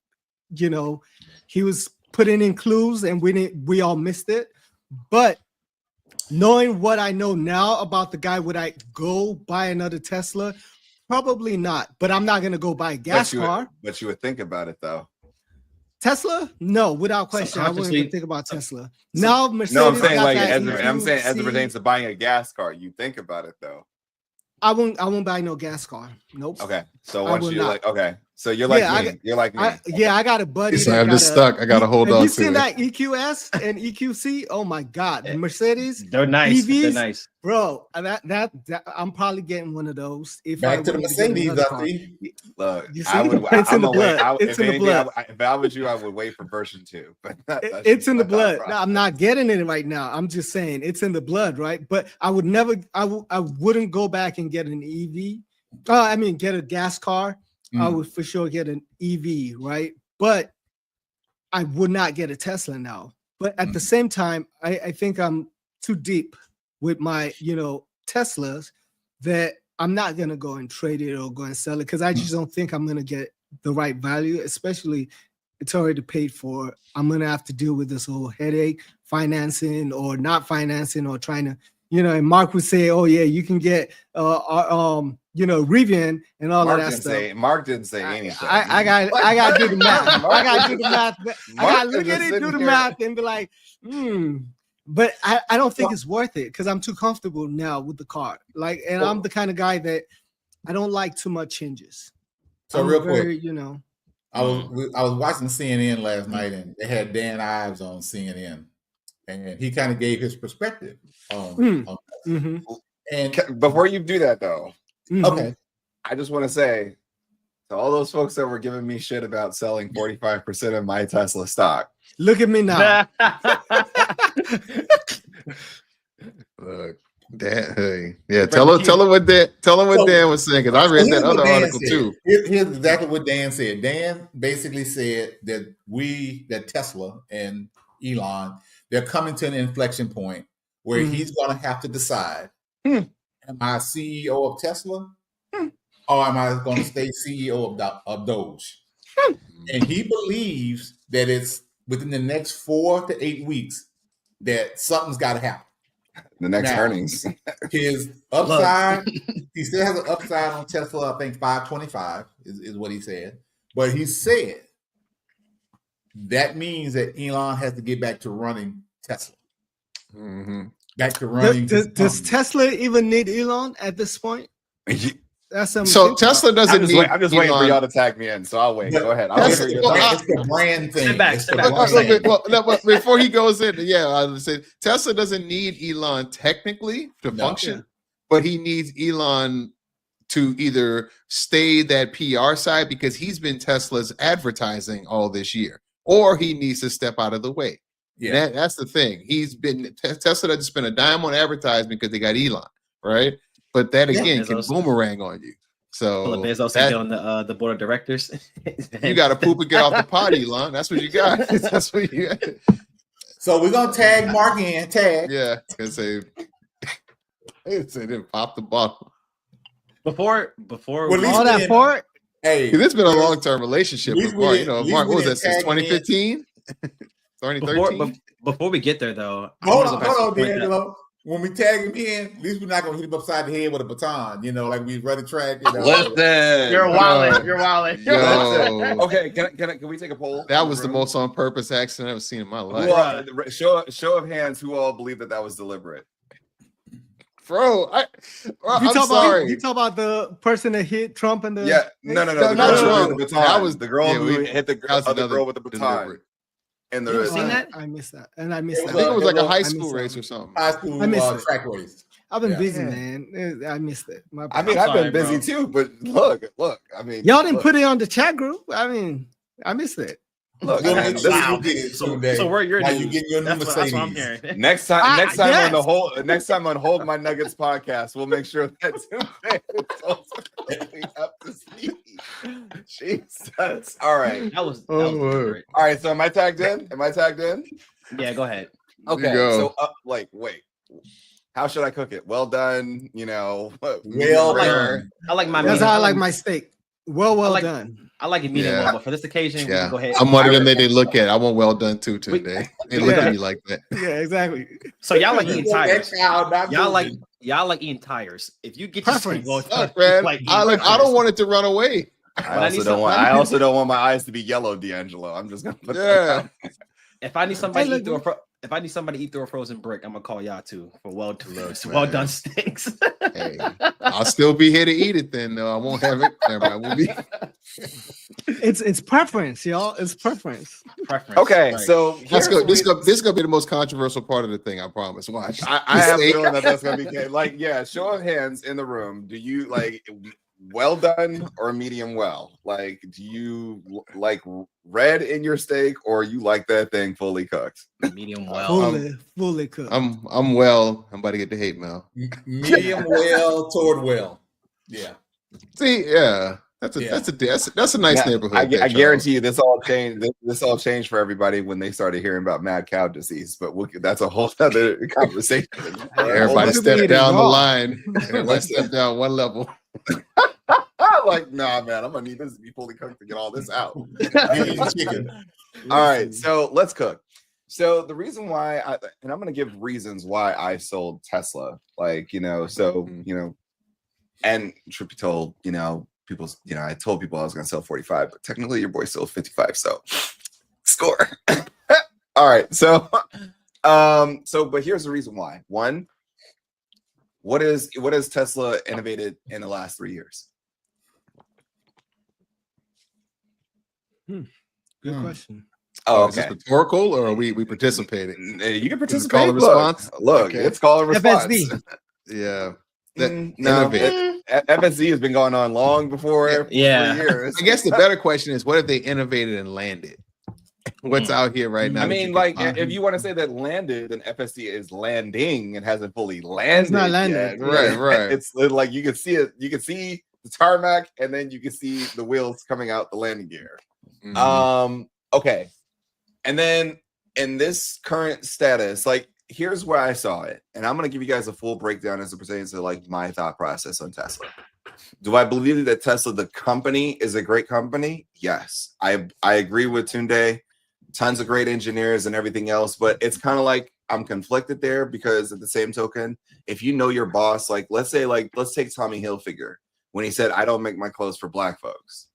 you know, he was putting in clues and we all missed it. But knowing what I know now about the guy, would I go buy another Tesla? Probably not. But I'm not gonna go buy a gas car. But you would think about it though. Tesla? No, without question. I wouldn't even think about Tesla. Now Mercedes. No, I'm saying like as it pertains to buying a gas car, you think about it though. I won't buy no gas car. Nope. Okay. So once you're like, okay. So you're like me. You're like me. I got a buddy. I'm just stuck. I gotta hold on to it. You seen that EQS and EQC? Oh my God, Mercedes. They're nice. EVs, they're nice, bro. That I'm probably getting one of those. If back to the Mercedes, look, it's in the blood. It's in the blood. If I was you, I would wait for version 2. But it's in the blood. No, I'm not getting it right now. I'm just saying it's in the blood, right? But I would never. I wouldn't go back and get an EV. Get a gas car. I would for sure get an EV, right? But I would not get a Tesla now. But at the same time, I think I'm too deep with my, Teslas that I'm not going to go and trade it or go and sell it because I just don't think I'm going to get the right value, especially it's already paid for. I'm going to have to deal with this whole headache, financing or not financing or trying to, and Mark would say, oh yeah, you can get, Rivian and all of that stuff. Mark didn't say anything. I got to do the math. I got to do the math. I got to look at it, do the math, and be like, But I don't think it's worth it because I'm too comfortable now with the car. I'm the kind of guy that I don't like too much changes. So real quick, I was watching CNN last night, and they had Dan Ives on CNN, and he kind of gave his perspective on And before you do that, though, okay, I just want to say to all those folks that were giving me shit about selling 45% of my Tesla stock. Look at me now. Look, Dan, hey, yeah, tell him what Dan was saying, because I read that other article too. Here's exactly what Dan said. Dan basically said that Tesla and Elon, they're coming to an inflection point where he's going to have to decide: am I CEO of Tesla, or am I going to stay CEO of Doge? And he believes that it's within the next 4 to 8 weeks that something's got to happen. The next earnings. His upside, he still has an upside on Tesla, I think 525 is what he said. But he said that means that Elon has to get back to running Tesla. Back to running. Does Tesla even need Elon at this point? That's so Tesla doesn't need. I'm just waiting for y'all to tag me in, so I'll wait. Go ahead. It's the brand thing. Sit back. But before he goes in, I would say Tesla doesn't need Elon technically to function, but he needs Elon to either stay that PR side, because he's been Tesla's advertising all this year, or he needs to step out of the way. Yeah, that's the thing. Tesla doesn't spend a dime on advertising because they got Elon, right? But that again can boomerang on you. So Bezos on the board of directors. You got to poop and get off the pot, Elon. That's what you got. That's what you got. So we're gonna tag Mark in. Tag. Yeah, because they didn't pop the bottle. Before all that for it. Hey, it's been a long-term relationship with Mark. Mark, what was that since 2015? 2013. Before we get there, though, hold on, D'Angelo. When we tag him in, at least we're not gonna hit him upside the head with a baton, like we run the track. Listen, you're wilding. Okay, can we take a poll? That was the most on purpose accident I've ever seen in my life. Show of hands, who all believe that was deliberate? Bro, I'm sorry. You talk about the person that hit Trump and the no, not Trump. The baton. That was the girl who hit the other girl with the baton. Deliberate. And you seen that? I missed that, and I missed that. I think it was like a high school race or something. High school track race. I've been busy, man. I missed it. I've been busy too, but look. I mean, y'all didn't put it on the chat group. I mean, I missed it. Look, so where you're you getting your new Mercedes? That's what I'm hearing. Next time on Hold My Nuggets podcast, we'll make sure that's up to speed. Jesus. All right. That was great. All right. So am I tagged in? Yeah, go ahead. Okay. So wait. How should I cook it? Well done. I like my. That's how I like my steak. Well done. I like it medium well, but for this occasion, we can go ahead. I'm one of them that they look at. I want well done too today. They look at me like that. Yeah, exactly. So y'all like eating tires. Y'all like eating tires. If you get preference, man, I don't want it to run away. I also don't want my eyes to be yellow, D'Angelo. I'm just gonna put that out. If I need somebody to eat through a frozen brick, I'm gonna call y'all too for well done steaks. Hey, I'll still be here to eat it then, though. I won't have it. I will be. It's preference, y'all. It's preference. Okay, right. So let's go. This is gonna be the most controversial part of the thing. I promise. Watch. I have a feeling that's gonna be show of hands in the room. Do you like well done or medium well? Like, do you like red in your steak, or you like that thing fully cooked? Medium well. Fully cooked. I'm well. I'm about to get the hate mail. Medium well toward well. Yeah. See, yeah. That's a nice neighborhood. I guarantee you this all changed. This all changed for everybody when they started hearing about mad cow disease. But that's a whole other conversation. Everybody stepped down the line. Everybody stepped down one level. Like, nah, man, I'm gonna need this to be fully cooked to get all this out. All right, so let's cook. So the reason why and I'm gonna give reasons why I sold Tesla. And truth be told, I told people I was gonna sell 45, but technically your boy sold 55. So score. All right, so but here's the reason why. One, what has Tesla innovated in the last 3 years? Good question. Oh, Is this okay. rhetorical or are we participating? You can Is it participate. called a response? Look, Okay. it's called a response. FSD. Yeah. No, FSD has been going on long before Yeah. 3 years. I guess the better question is, what if they innovated and landed? What's out here right now? I that you mean, can like, buy? if you want to say that landed, then FSD is landing and hasn't fully landed. It's not landed. Yet. Right. It's like you can see it. You can see the tarmac, and then you can see the wheels coming out the landing gear. Okay, and then in this current status, like, here's where I saw it, and I'm gonna give you guys a full breakdown as it pertains to like my thought process on Tesla. Do I believe that Tesla, the company, is a great company? Yes, I agree with Tunde. Tons of great engineers and everything else, but it's kind of like I'm conflicted there because at the same token, if you know your boss, like let's take Tommy Hilfiger when he said, "I don't make my clothes for black folks,"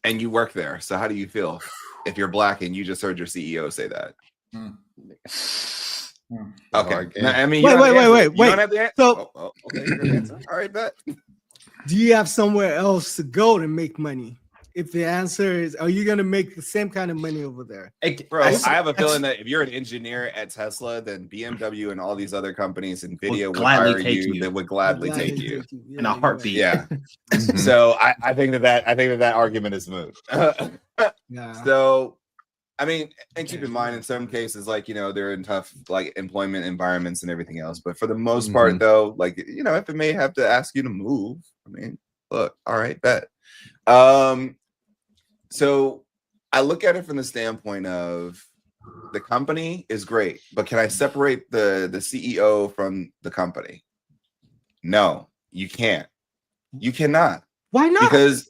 and you work there. So how do you feel if you're black and you just heard your CEO say that? Okay, I mean, wait. You don't have the answer. So, okay, you're gonna answer. All right, bet. do you have somewhere else to go to make money? If the answer is, are you going to make the same kind of money over there? Bro, I have a feeling that if you're an engineer at Tesla, then BMW and all these other companies, NVIDIA would hire you. They would gladly take you in a heartbeat. Yeah. So I think that argument is moot. So, I mean, and keep in mind, in some cases, like, you know, they're in tough like employment environments and everything else. But for the most part, though, like, you know, if it may have to ask you to move, I mean, look, all right, bet. So I look at it from the standpoint of the company is great, but can I separate the CEO from the company? No, you can't. You cannot. Why not? Because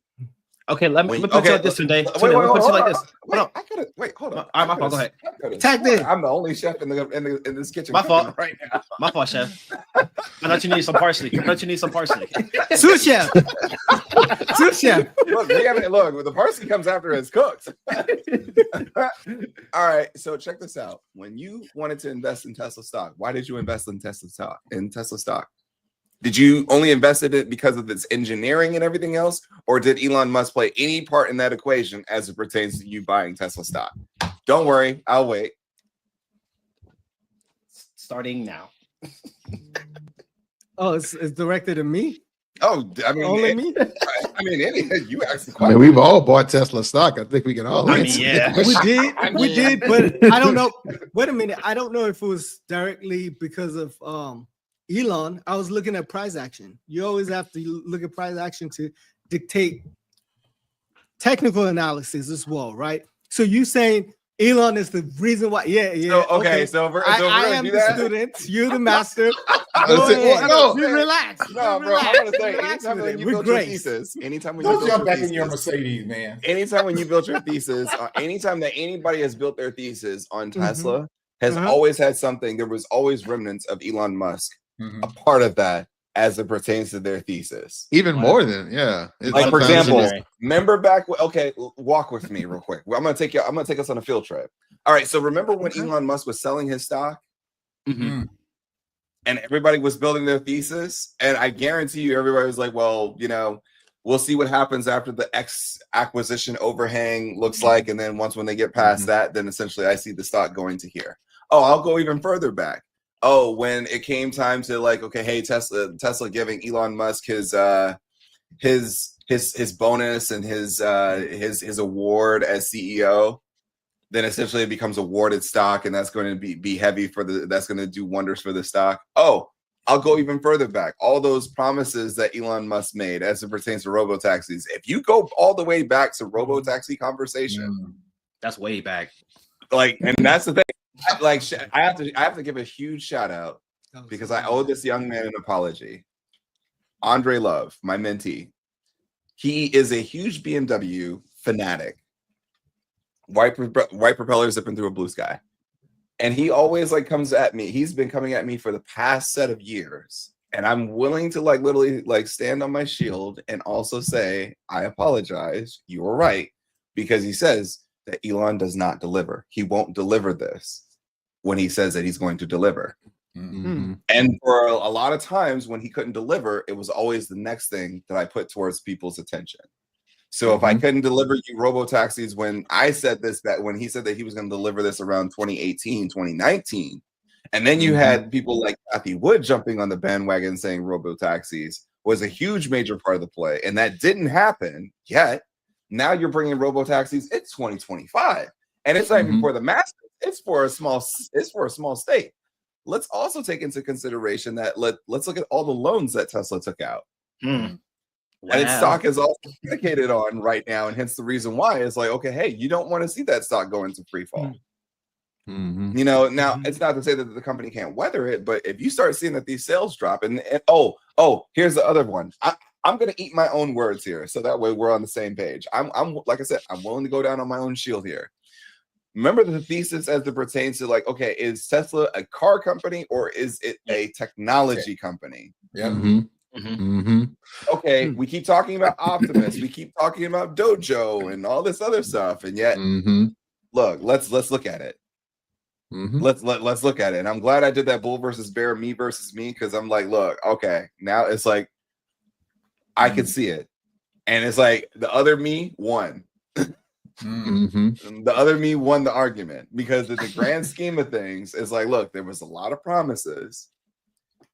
okay, let me put it this today. Hold on. Wait, hold on. All right, my fault. Go ahead. Tag in. I'm the only chef in this kitchen. My fault right now. My fault, chef. I thought you need some parsley. Sous chef. Sous chef. Look, the parsley comes after it's cooked. All right, so check this out. When you wanted to invest in Tesla stock, why did you invest in Tesla stock? Did you only invest in it because of its engineering and everything else? Or did Elon Musk play any part in that equation as it pertains to you buying Tesla stock? Don't worry, I'll wait. Starting now. Oh, it's directed at me? Oh, I mean, only me? I mean, you asked the I question. mean, we've all bought Tesla stock. I think we can all answer. Yeah. We did, but I don't know. Wait a minute. I don't know if it was directly because of Elon. I was looking at price action. You always have to look at price action to dictate technical analysis as well, right? So you saying Elon is the reason why? Yeah. So, okay. So I am the student. You're the master. Relax. No, bro. I'm gonna say anytime when you build your thesis, don't jump back in your Mercedes, man. Anytime when you build your thesis, anytime that anybody has built their thesis on Tesla, has always had something. There was always remnants of Elon Musk a part of that as it pertains to their thesis. Even more than like, for example, remember back. Okay, walk with me real quick. I'm gonna take us on a field trip. All right. So remember when Elon Musk was selling his stock, and everybody was building their thesis, and I guarantee you, everybody was like, "Well, you know, we'll see what happens after the X acquisition overhang looks like, and then when they get past that, then essentially I see the stock going to here." Oh, I'll go even further back. Oh, when it came time to like, okay, hey, Tesla giving Elon Musk his bonus and his award as CEO, then essentially it becomes awarded stock, and that's going to be heavy that's going to do wonders for the stock. Oh, I'll go even further back. All those promises that Elon Musk made as it pertains to robotaxis. If you go all the way back to robotaxi conversation, that's way back. Like, and that's the thing. I have to give a huge shout out because I owe this young man an apology. Andre Love, my mentee, he is a huge BMW fanatic. White propeller zipping through a blue sky, and he always like comes at me. He's been coming at me for the past set of years, and I'm willing to like literally like stand on my shield and also say I apologize. You were right, because he says that Elon does not deliver. He won't deliver this when he says that he's going to deliver. And for a lot of times when he couldn't deliver, it was always the next thing that I put towards people's attention. So if I couldn't deliver you robo-taxis when I said this, that when he said that he was going to deliver this around 2018, 2019, and then you had people like Kathy Wood jumping on the bandwagon saying robo-taxis was a huge major part of the play, and that didn't happen yet. Now you're bringing robo-taxis. It's 2025, and it's not even for the masses. It's for a small state. Let's also take into consideration that let's look at all the loans that Tesla took out. Wow. And its stock is also dedicated on right now, and hence the reason why is like, okay, hey, you don't want to see that stock go into free fall. You know, now it's not to say that the company can't weather it, but if you start seeing that these sales drop, and here's the other one. I'm gonna eat my own words here, so that way we're on the same page. I'm like I said, I'm willing to go down on my own shield here. Remember the thesis as it pertains to like, okay, is Tesla a car company or is it a technology company? Okay, we keep talking about Optimus, we keep talking about Dojo and all this other stuff, and yet look, let's look at it. Let's look at it. And I'm glad I did that bull versus bear, me versus me, because I'm like, look, okay, now it's like I can see it, and it's like the other me won. The other me won the argument, because in the grand scheme of things, it's like, look, there was a lot of promises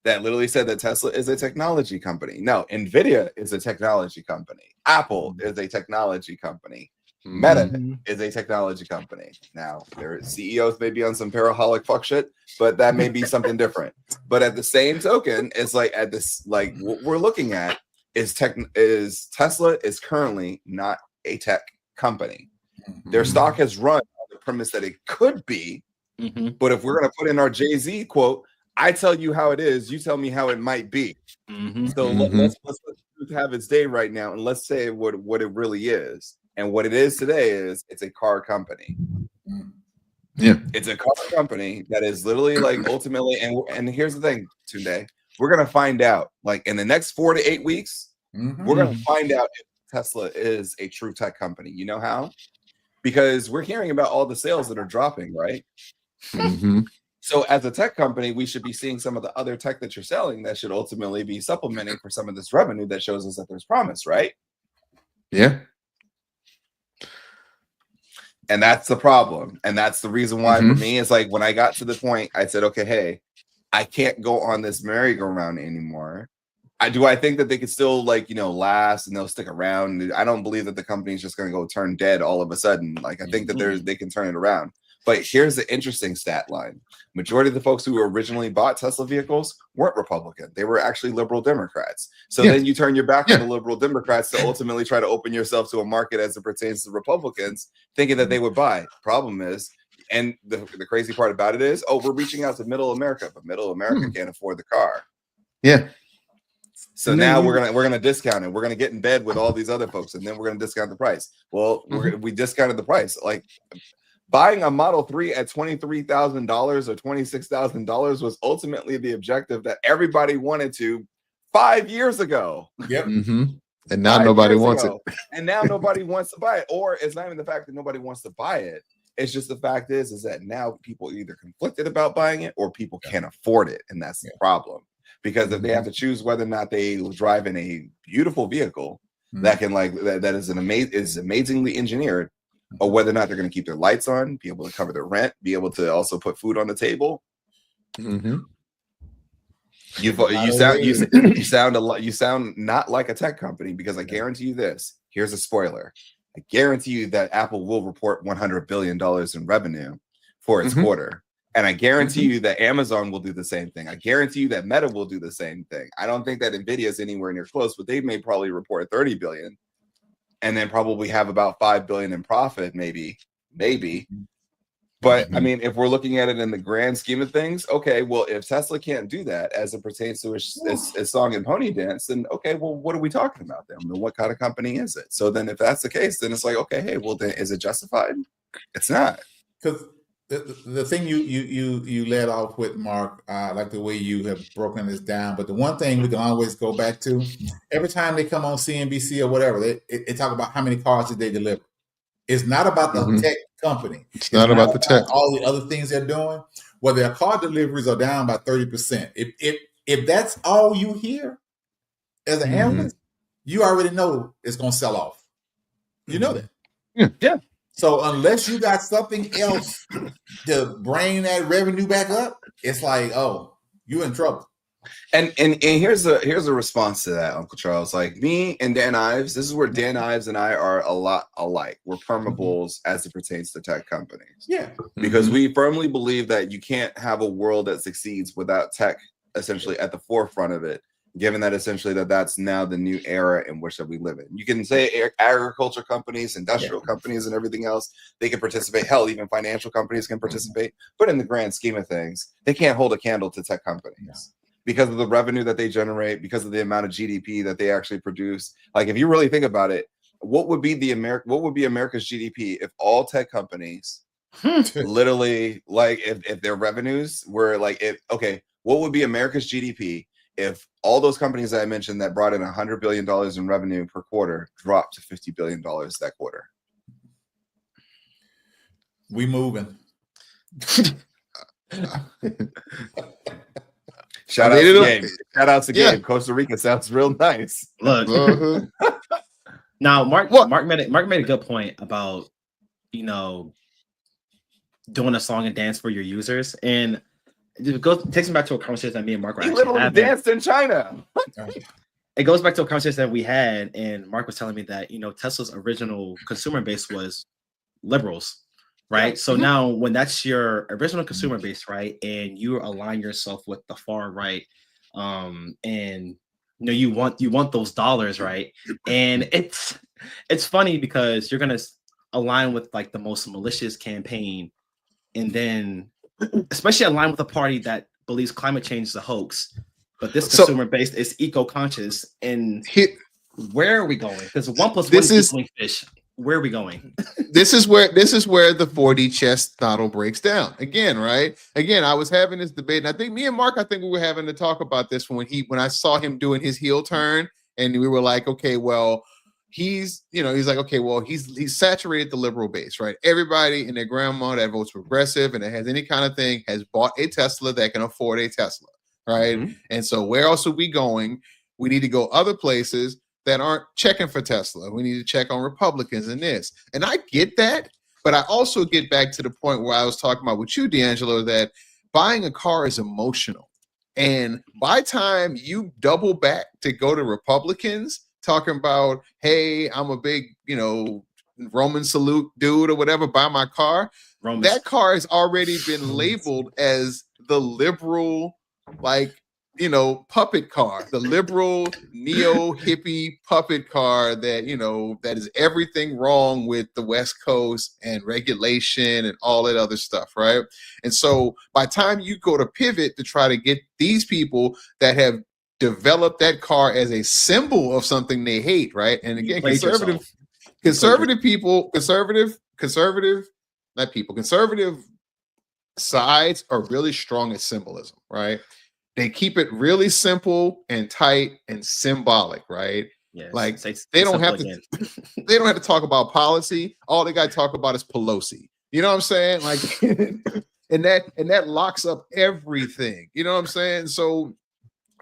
that literally said that Tesla is a technology company. No, Nvidia is a technology company. Apple is a technology company. Meta is a technology company. Now, their CEOs may be on some paraholic fuck shit, but that may be something different. But at the same token, it's like at this, like what we're looking at is Tesla is currently not a tech company. Their stock has run on the premise that it could be, but if we're going to put in our Jay-Z quote, I tell you how it is, you tell me how it might be. So let's let the truth have its day right now, and let's say what it really is. And what it is today is it's a car company. It's a car company that is literally like ultimately, and here's the thing, Tunde, we're gonna find out like in the next 4 to 8 weeks, we're gonna find out if Tesla is a true tech company. You know how? Because we're hearing about all the sales that are dropping, right? So as a tech company, we should be seeing some of the other tech that you're selling that should ultimately be supplementing for some of this revenue that shows us that there's promise, right? Yeah. And that's the problem. And that's the reason why for me, it's like when I got to the point, I said, okay, hey, I can't go on this merry-go-round anymore. I think that they could still like, last and they'll stick around. I don't believe that the company is just going to go turn dead all of a sudden. Like I think that they can turn it around. But here's the interesting stat line. Majority of the folks who originally bought Tesla vehicles weren't Republican. They were actually liberal Democrats. So then you turn your back on the liberal Democrats to ultimately try to open yourself to a market as it pertains to Republicans, thinking that they would buy. Problem is, and the crazy part about it is, we're reaching out to middle America, but middle America can't afford the car. So now we're gonna discount it. We're gonna get in bed with all these other folks, and then we're gonna discount the price. Well, we discounted the price. Like buying a Model 3 at $23,000 or $26,000 was ultimately the objective that everybody wanted to 5 years ago. And now nobody wants it. And now nobody wants to buy it. Or it's not even the fact that nobody wants to buy it. It's just the fact is that now people are either conflicted about buying it or people can't afford it. And that's the problem. Because if they have to choose whether or not they will drive in a beautiful vehicle that can that is amazingly engineered, or whether or not they're going to keep their lights on, be able to cover their rent, be able to also put food on the table. You sound not like a tech company, because I guarantee you this. Here's a spoiler. I guarantee you that Apple will report $100 billion in revenue for its quarter. And I guarantee you that Amazon will do the same thing. I guarantee you that Meta will do the same thing. I don't think that Nvidia is anywhere near close, but they may probably report 30 billion. And then probably have about 5 billion in profit, maybe. But I mean, if we're looking at it in the grand scheme of things, okay, well, if Tesla can't do that as it pertains to a song and pony dance, then okay, well, what are we talking about then? What kind of company is it? So then if that's the case, then it's like, okay, hey, well, then is it justified? It's not. Because the thing you led off with, Mark, I like the way you have broken this down. But the one thing we can always go back to, every time they come on CNBC or whatever, they talk about how mip cars did they deliver. It's not about the tech company. It's not about the tech. All the other things they're doing. Well, their car deliveries are down by 30%. If that's all you hear as an analyst, you already know it's going to sell off. You know that. Yeah. So unless you got something else to bring that revenue back up, it's like, oh, you in trouble. And here's a response to that, Uncle Charles. Like me and Dan Ives, this is where Dan Ives and I are a lot alike. We're permabulls as it pertains to tech companies. Yeah. Because we firmly believe that you can't have a world that succeeds without tech essentially at the forefront of it, given that essentially that's now the new era in which that we live in. You can say agriculture companies, industrial companies, and everything else, they can participate. Hell, even financial companies can participate. But in the grand scheme of things, they can't hold a candle to tech companies. Because of the revenue that they generate, because of the amount of GDP that they actually produce. Like, if you really think about it, what would be America's GDP if all tech companies literally, like, if their revenues were like, what would be America's GDP if all those companies that I mentioned that brought in $100 billion in revenue per quarter dropped to $50 billion that quarter? We moving. Shout out to Gabe. Shout out to Gabe. Costa Rica sounds real nice. Look, now Mark made a good point about, you know, doing a song and dance for your users, and it takes me back to a conversation that me and Mark were actually literally having. danced in China. It goes back to a conversation that we had, and Mark was telling me that, you know, Tesla's original consumer base was liberals. Right. So now when that's your original consumer base, right, and you align yourself with the far right, and you know, you want those dollars, right? And it's funny because you're gonna align with like the most malicious campaign, and then especially align with a party that believes climate change is a hoax, but this consumer base is eco-conscious. And where are we going? Because 1 + 1 is equaling fish. Where are we going? This is where the 4D chess model breaks down again, right? Again, I was having this debate, and I think me and Mark, we were having to talk about this when I saw him doing his heel turn, and we were like, okay, well, he's like, okay, well, he's saturated the liberal base, right? Everybody and their grandma that votes progressive and that has any kind of thing has bought a Tesla that can afford a Tesla, right? Mm-hmm. And so where else are we going? We need to go other places that aren't checking for Tesla. We need to check on Republicans and this. And I get that, but I also get back to the point where I was talking about with you, D'Angelo, that buying a car is emotional. And by the time you double back to go to Republicans talking about, hey, I'm a big, Roman salute dude or whatever, buy my car, that car has already been labeled as the liberal, puppet car, the liberal neo-hippie puppet car that is everything wrong with the West Coast and regulation and all that other stuff, right? And so by the time you go to pivot to try to get these conservative people as a symbol of something they hate, right? And again, conservative sides are really strong at symbolism, right? They keep it really simple and tight and symbolic, right? Yes. Like they don't have to talk about policy. All they got to talk about is Pelosi. You know what I'm saying? Like, and that locks up everything. You know what I'm saying? So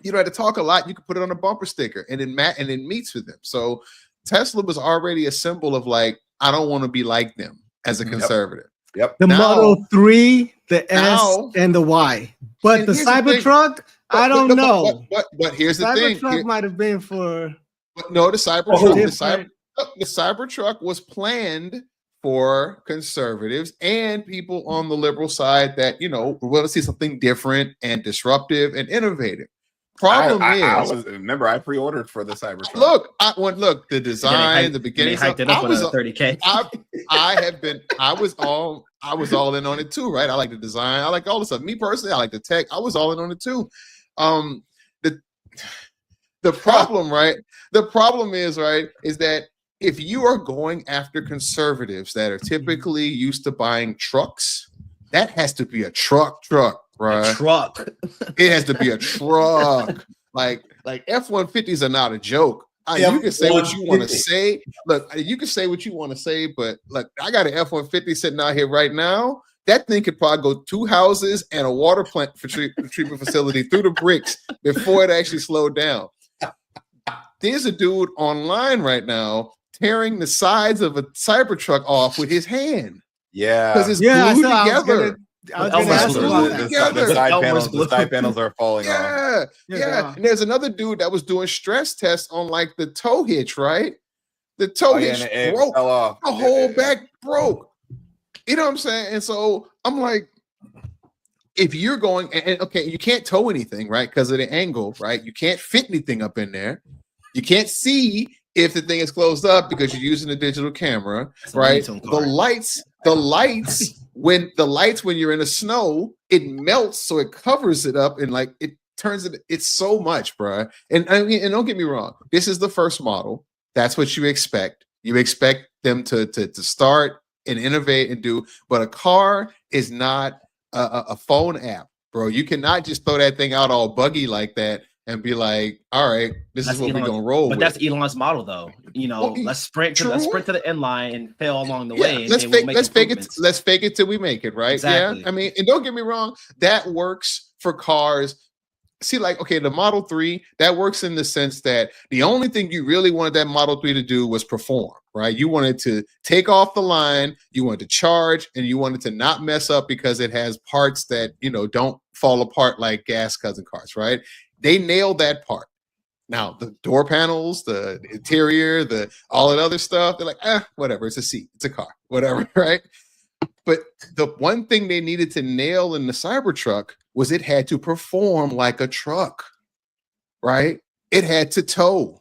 you don't have to talk a lot. You can put it on a bumper sticker, and it meets with them. So Tesla was already a symbol of like, I don't want to be like them as a conservative. Yep. The Model 3, the S, and the Y. But the Cybertruck, I don't know. But here's the thing. The Cybertruck might have been for... No, the Cybertruck was planned for conservatives and people on the liberal side that, want to see something different and disruptive and innovative. I pre-ordered for the Cybertruck. Look, the design, the beginning. Hyped it up with a 30K. I was all in on it too, right? I like the design. I like all the stuff. Me personally, I like the tech. I was all in on it too. The problem, right? The problem is that if you are going after conservatives that are typically used to buying trucks, that has to be a truck, right? A truck. It has to be a truck. Like F-150s are not a joke. You can say what you want to say. Look, you can say what you want to say, but look, I got an F-150 sitting out here right now. That thing could probably go 2 houses and a water plant for treatment facility through the bricks before it actually slowed down. There's a dude online right now tearing the sides of a Cybertruck off with his hand. Yeah, because it's glued together. I was gonna ask about that. The side panels are falling off. Yeah. And there's another dude that was doing stress tests on like the tow hitch, right? The tow hitch broke. Fell off. The whole back broke. You know what I'm saying? And so I'm like, if you're going and okay, you can't tow anything, right? Because of the angle, right? You can't fit anything up in there. You can't see if the thing is closed up because you're using a digital camera, right? The lights, when you're in the snow, it melts, so it covers it up and like it turns it. It's so much, bro. And I mean, and don't get me wrong, this is the first model. That's what you expect. You expect them to start and innovate and do, but a car is not a phone app, bro. You cannot just throw that thing out all buggy like that and be like, all right, this is what we're gonna roll with. That's Elon's model, though. You know, let's sprint to the end line and fail along the way. Let's fake it till we make it, right? Exactly. Yeah. I mean, and don't get me wrong, that works for cars. See, like, okay, the Model 3, that works in the sense that the only thing you really wanted that Model 3 to do was perform, right? You wanted to take off the line, you wanted to charge, and you wanted to not mess up because it has parts that, you know, don't fall apart like gas cousin cars, right? They nailed that part. Now, the door panels, the interior, all that other stuff, they're like, whatever, it's a seat, it's a car, whatever, right? But the one thing they needed to nail in the Cybertruck was it had to perform like a truck, right? It had to tow.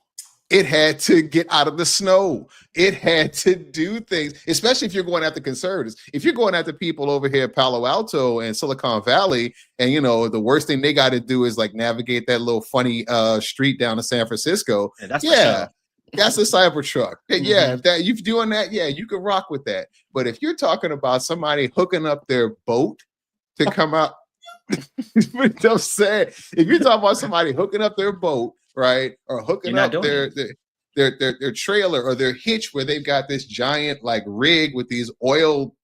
It had to get out of the snow. It had to do things, especially if you're going after conservatives. If you're going after people over here at Palo Alto and Silicon Valley, and, you know, the worst thing they got to do is like navigate that little funny street down to San Francisco. That's a Cybertruck. Yeah, if you're doing that, yeah, you can rock with that. But if you're talking about somebody hooking up their boat to come out, I'm saying, if you're talking about somebody hooking up their boat, right, or hooking up their trailer or their hitch where they've got this giant like rig with these oil,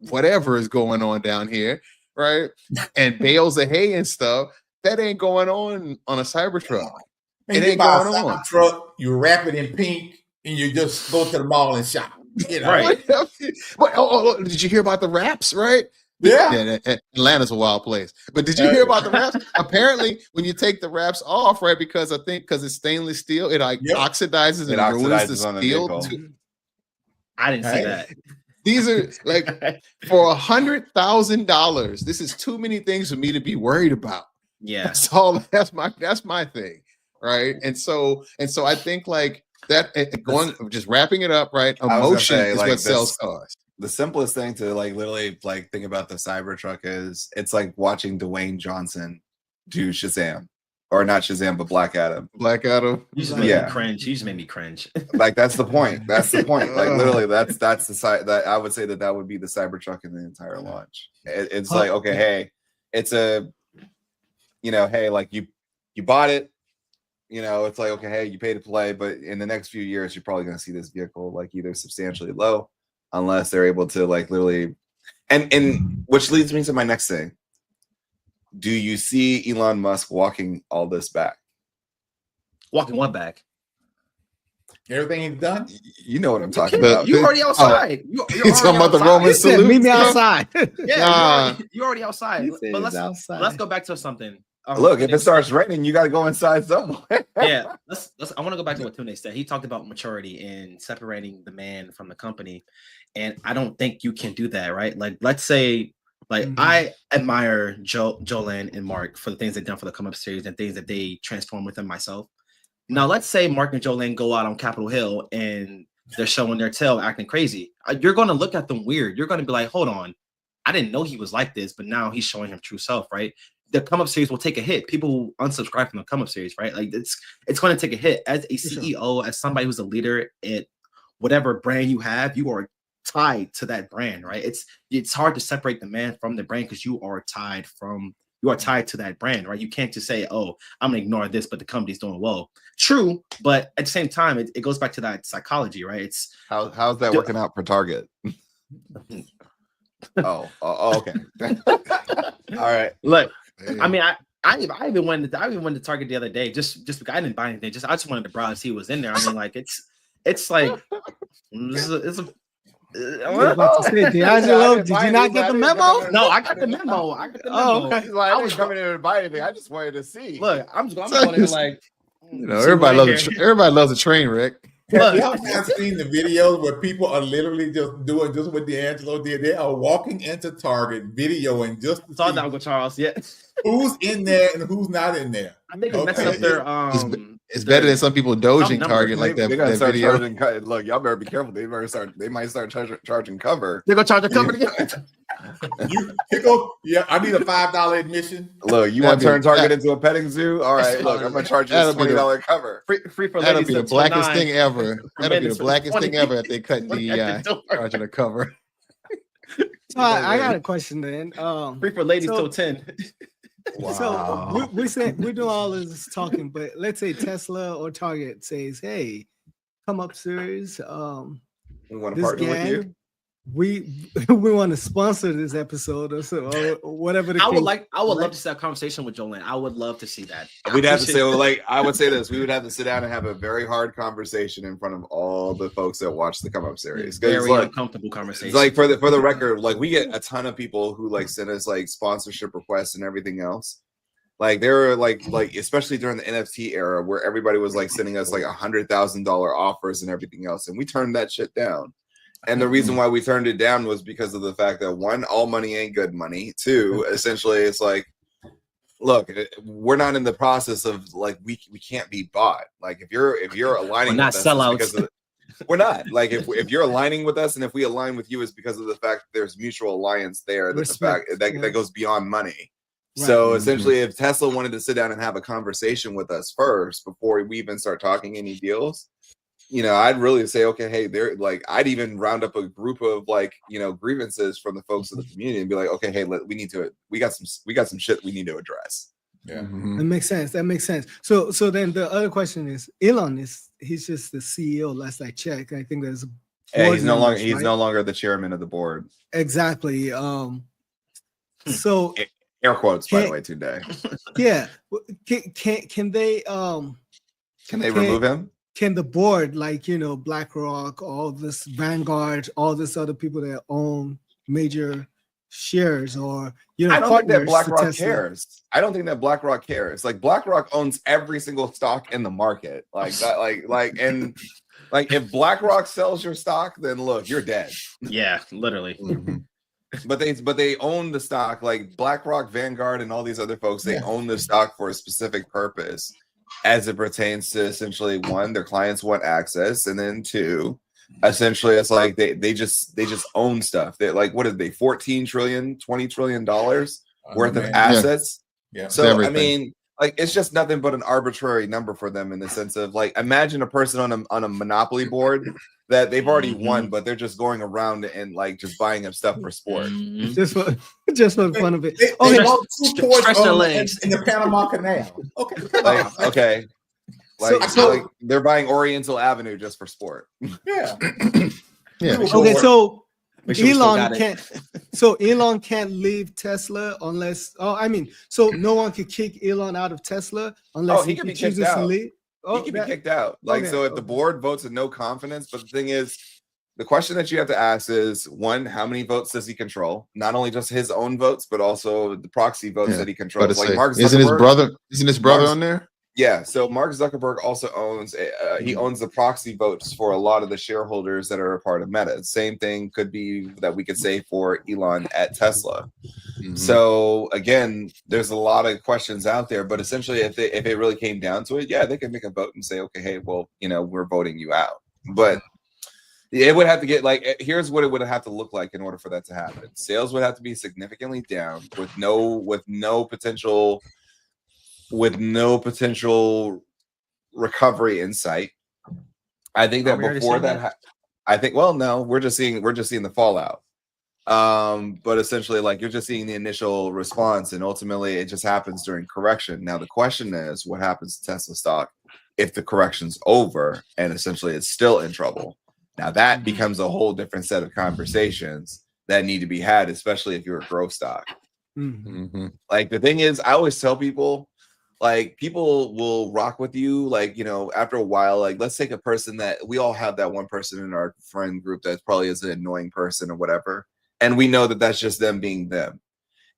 whatever is going on down here, right, and bales of hay and stuff, that ain't going on a Cybertruck. Man, it ain't going on. Truck, you wrap it in pink, and you just go to the mall and shop. You know? Right. Did you hear about the wraps, right? Yeah. Atlanta's a wild place. But did you hear about the wraps? Apparently, when you take the wraps off, right, because it's stainless steel, it like oxidizes and ruins the steel. I didn't see that. These are like for $100,000. This is too many things for me to be worried about. Yeah. That's my thing. Right. And so I think like that just wrapping it up, right? Emotion is what sells cars. The simplest thing to like literally like think about the Cybertruck is it's like watching Dwayne Johnson do Shazam, or not Shazam, but Black Adam. You just made me cringe. You just made me cringe. Like that's the point. Like literally, that's the side that I would say that would be the Cybertruck in the entire launch. It's like, okay, hey, it's a, you know, hey, like you bought it. You know, it's like, okay, hey, you pay to play, but in the next few years, you're probably going to see this vehicle like either substantially low, unless they're able to like literally, and which leads me to my next thing. Do you see Elon Musk walking all this back? Walking what back? Everything he's done? You know what I'm talking about. You already outside. You're talking about the Roman salute. Meet me outside. Yeah, you already outside. But let's go back to something. Look, if it starts raining, you got to go inside somewhere. Yeah, I want to go back to what Tune said. He talked about maturity and separating the man from the company, and I don't think you can do that, right? Like, let's say, like, I admire Jolene and Mark for the things they've done for the Come Up series and things that they transform within myself. Now, let's say Mark and Jolene go out on Capitol Hill and they're showing their tail, acting crazy. You're going to look at them weird. You're going to be like, hold on, I didn't know he was like this, but now he's showing him true self, right? The Come Up series will take a hit. People will unsubscribe from the Come Up series, right? Like it's going to take a hit. As a CEO, as somebody who's a leader at whatever brand you have, you are tied to that brand, right? It's hard to separate the man from the brand because you are tied to that brand, right? You can't just say, oh, I'm gonna ignore this, but the company's doing well. True, but at the same time, it goes back to that psychology, right? It's how's that working out for Target? Oh, okay. All right. Look, I mean, I even went to Target the other day just because I didn't buy anything. I just wanted to browse, see what was in there. I mean, like it's it's like it's a I was about to say, D'Angelo, did you not get the memo? no, I got the memo. I got the memo. Oh, okay. He's like, I didn't come in here to buy anything. I just wanted to see. Look, I'm going here like everybody loves a train wreck. Have y'all not seen the videos where people are literally just doing just what D'Angelo did? They are walking into Target, videoing just to saw see that Uncle Charles. Yeah, who's in there and who's not in there. I think it messes up their It's better than some people doging Target like that. They gotta start video. charging. Look, y'all better be careful. They might start charging cover. They're gonna charge a cover again. I need a $5 admission. Look, you want to turn Target into a petting zoo? All right, look, I'm gonna charge you a $20 cover. Free for That'll ladies. be the blackest 29. thing ever. That'll be the blackest 20. thing ever if they cut DEI charging a cover. So I got a question then. Free for ladies till 10. Wow. So we said we do all this talking, but let's say Tesla or Target says, "Hey, come up, series. We want to This partner with you. gang, we want to sponsor this episode or so, or whatever." I would love to see that conversation with Jolene. I would love to see that. We'd have to say, I would say this: we would have to sit down and have a very hard conversation in front of all the folks that watch the Come Up series. Very uncomfortable conversation. It's like for the record, like we get a ton of people who like send us like sponsorship requests and everything else. Like there are like especially during the NFT era where everybody was like sending us like $100,000 offers and everything else, and we turned that shit down. And the reason why we turned it down was because of the fact that one, all money ain't good money. Two, essentially, it's like, look, we're not in the process of like we can't be bought. Like if you're aligning, we're not with us, sellouts. We're not. Like if you're aligning with us, and if we align with you, it's because of the fact that there's mutual alliance there. That Respect, the fact that goes beyond money. Right. So essentially, if Tesla wanted to sit down and have a conversation with us first before we even start talking any deals, I'd really say, okay, hey, they're like, I'd even round up a group of like, grievances from the folks of the community and be like, okay, hey, we got some shit we need to address. Yeah, That makes sense. So then the other question is, Elon he's just the CEO. Last I checked, I think there's. Yeah, he's no longer the chairman of the board. Exactly. So. Air quotes, by the way, today. Yeah. Can they remove him? Can the board, like BlackRock, all this Vanguard, all this other people that own major shares, or I don't think that BlackRock cares. I don't think that BlackRock cares. Like BlackRock owns every single stock in the market. Like that, and if BlackRock sells your stock, then look, you're dead. Yeah, literally. Mm-hmm. But they own the stock, like BlackRock, Vanguard, and all these other folks. They own the stock for a specific purpose, as it pertains to essentially one, their clients want access, and then two, essentially it's like they just own stuff. They like, what are they, 14 trillion, $20 trillion worth of assets? Yeah. So I mean, like it's just nothing but an arbitrary number for them in the sense of like, imagine a person on a monopoly board that they've already won, but they're just going around and like just buying up stuff for sport. Just for the fun of it. They own 2 ports in the Panama Canal. Okay. Like they're buying Oriental Avenue just for sport. Yeah. Yeah. Okay, so Elon can't. So Elon can't leave Tesla unless. So no one could kick Elon out of Tesla unless he can be chooses kicked to out. leave. He can be kicked out. If the board votes with no confidence, but the thing is, the question that you have to ask is, one, how many votes does he control? Not only just his own votes, but also the proxy votes that he controls. Like Mark Zuckerberg, isn't his brother on there? Yeah, so Mark Zuckerberg also owns the proxy votes for a lot of the shareholders that are a part of Meta. Same thing could be that we could say for Elon at Tesla. Mm-hmm. So again, there's a lot of questions out there, but essentially if it really came down to it, they could make a vote and say, okay, hey, well, we're voting you out. But it would have to get here's what it would have to look like in order for that to happen. Sales would have to be significantly down with no potential recovery in sight. I think that before that, we're just seeing the fallout. But essentially, like you're just seeing the initial response, and ultimately it just happens during correction. Now the question is, what happens to Tesla stock if the correction's over and essentially it's still in trouble? Now that becomes a whole different set of conversations that need to be had, especially if you're a growth stock. Mm-hmm. Like the thing is, I always tell people, like people will rock with you, like, you know, after a while. Like, let's take a person that we all have, that one person in our friend group that probably is an annoying person or whatever, and we know that that's just them being them.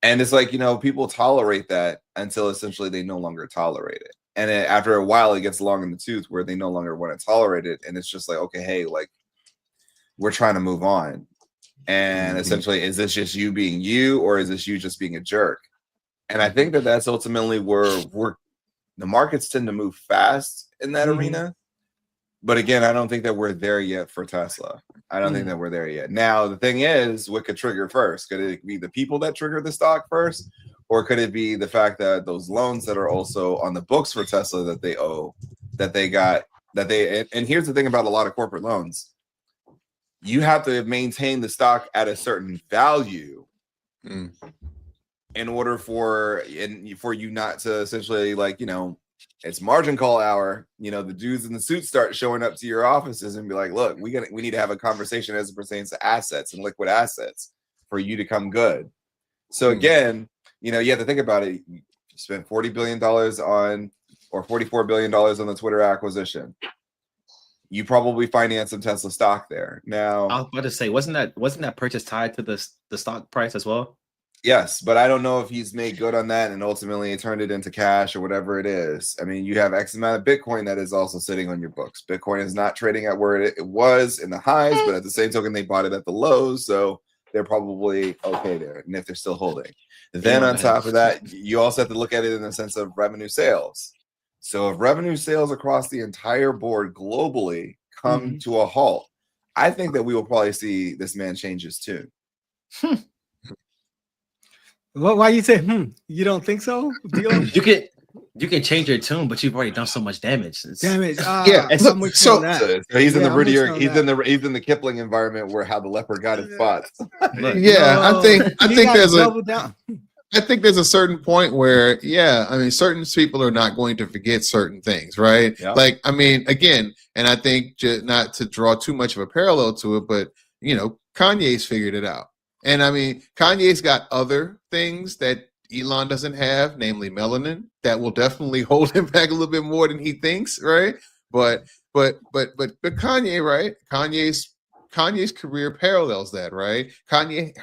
And it's like, you know, people tolerate that until essentially they no longer tolerate it. And then after a while, it gets long in the tooth where they no longer want to tolerate it. And it's just like, okay, hey, like, we're trying to move on. And essentially, is this just you being you, or is this you just being a jerk? And I think that that's ultimately where the markets tend to move fast in that arena. But again, I don't think that we're there yet for Tesla. I don't think that we're there yet. Now, the thing is, what could trigger first? Could it be the people that trigger the stock first? Or could it be the fact that those loans that are also on the books for Tesla that they owe, that they got, that they, and here's the thing about a lot of corporate loans. You have to maintain the stock at a certain value in order for you not to essentially, like, you know, it's margin call hour. You know, the dudes in the suits start showing up to your offices and be like, look, we need to have a conversation as it pertains to assets and liquid assets for you to come good. So again, you know, you have to think about it. You spent $40 billion on, or $44 billion on the Twitter acquisition. You probably financed some Tesla stock there. Now, I was about to say, wasn't that purchase tied to the stock price as well? Yes, but I don't know if he's made good on that and ultimately turned it into cash or whatever it is. I mean, you have X amount of Bitcoin that is also sitting on your books. Bitcoin is not trading at where it was in the highs, but at the same token, they bought it at the lows. So they're probably okay there. And if they're still holding, then on top of that, you also have to look at it in the sense of revenue sales. So if revenue sales across the entire board globally come to a halt, I think that we will probably see this man change his tune. Why you say you don't think so? You can change your tune, but you've already done so much damage. Yeah. So he's in the Rudyard, he's in the Kipling environment where how the leopard got his spots. I think there's a certain point where, I mean, certain people are not going to forget certain things, right? Yeah. Like, I mean, again, and I think not to draw too much of a parallel to it, but you know, Kanye's figured it out. And I mean, Kanye's got other things that Elon doesn't have, namely melanin, that will definitely hold him back a little bit more than he thinks, right? But Kanye, right? Kanye's career parallels that, right? Kanye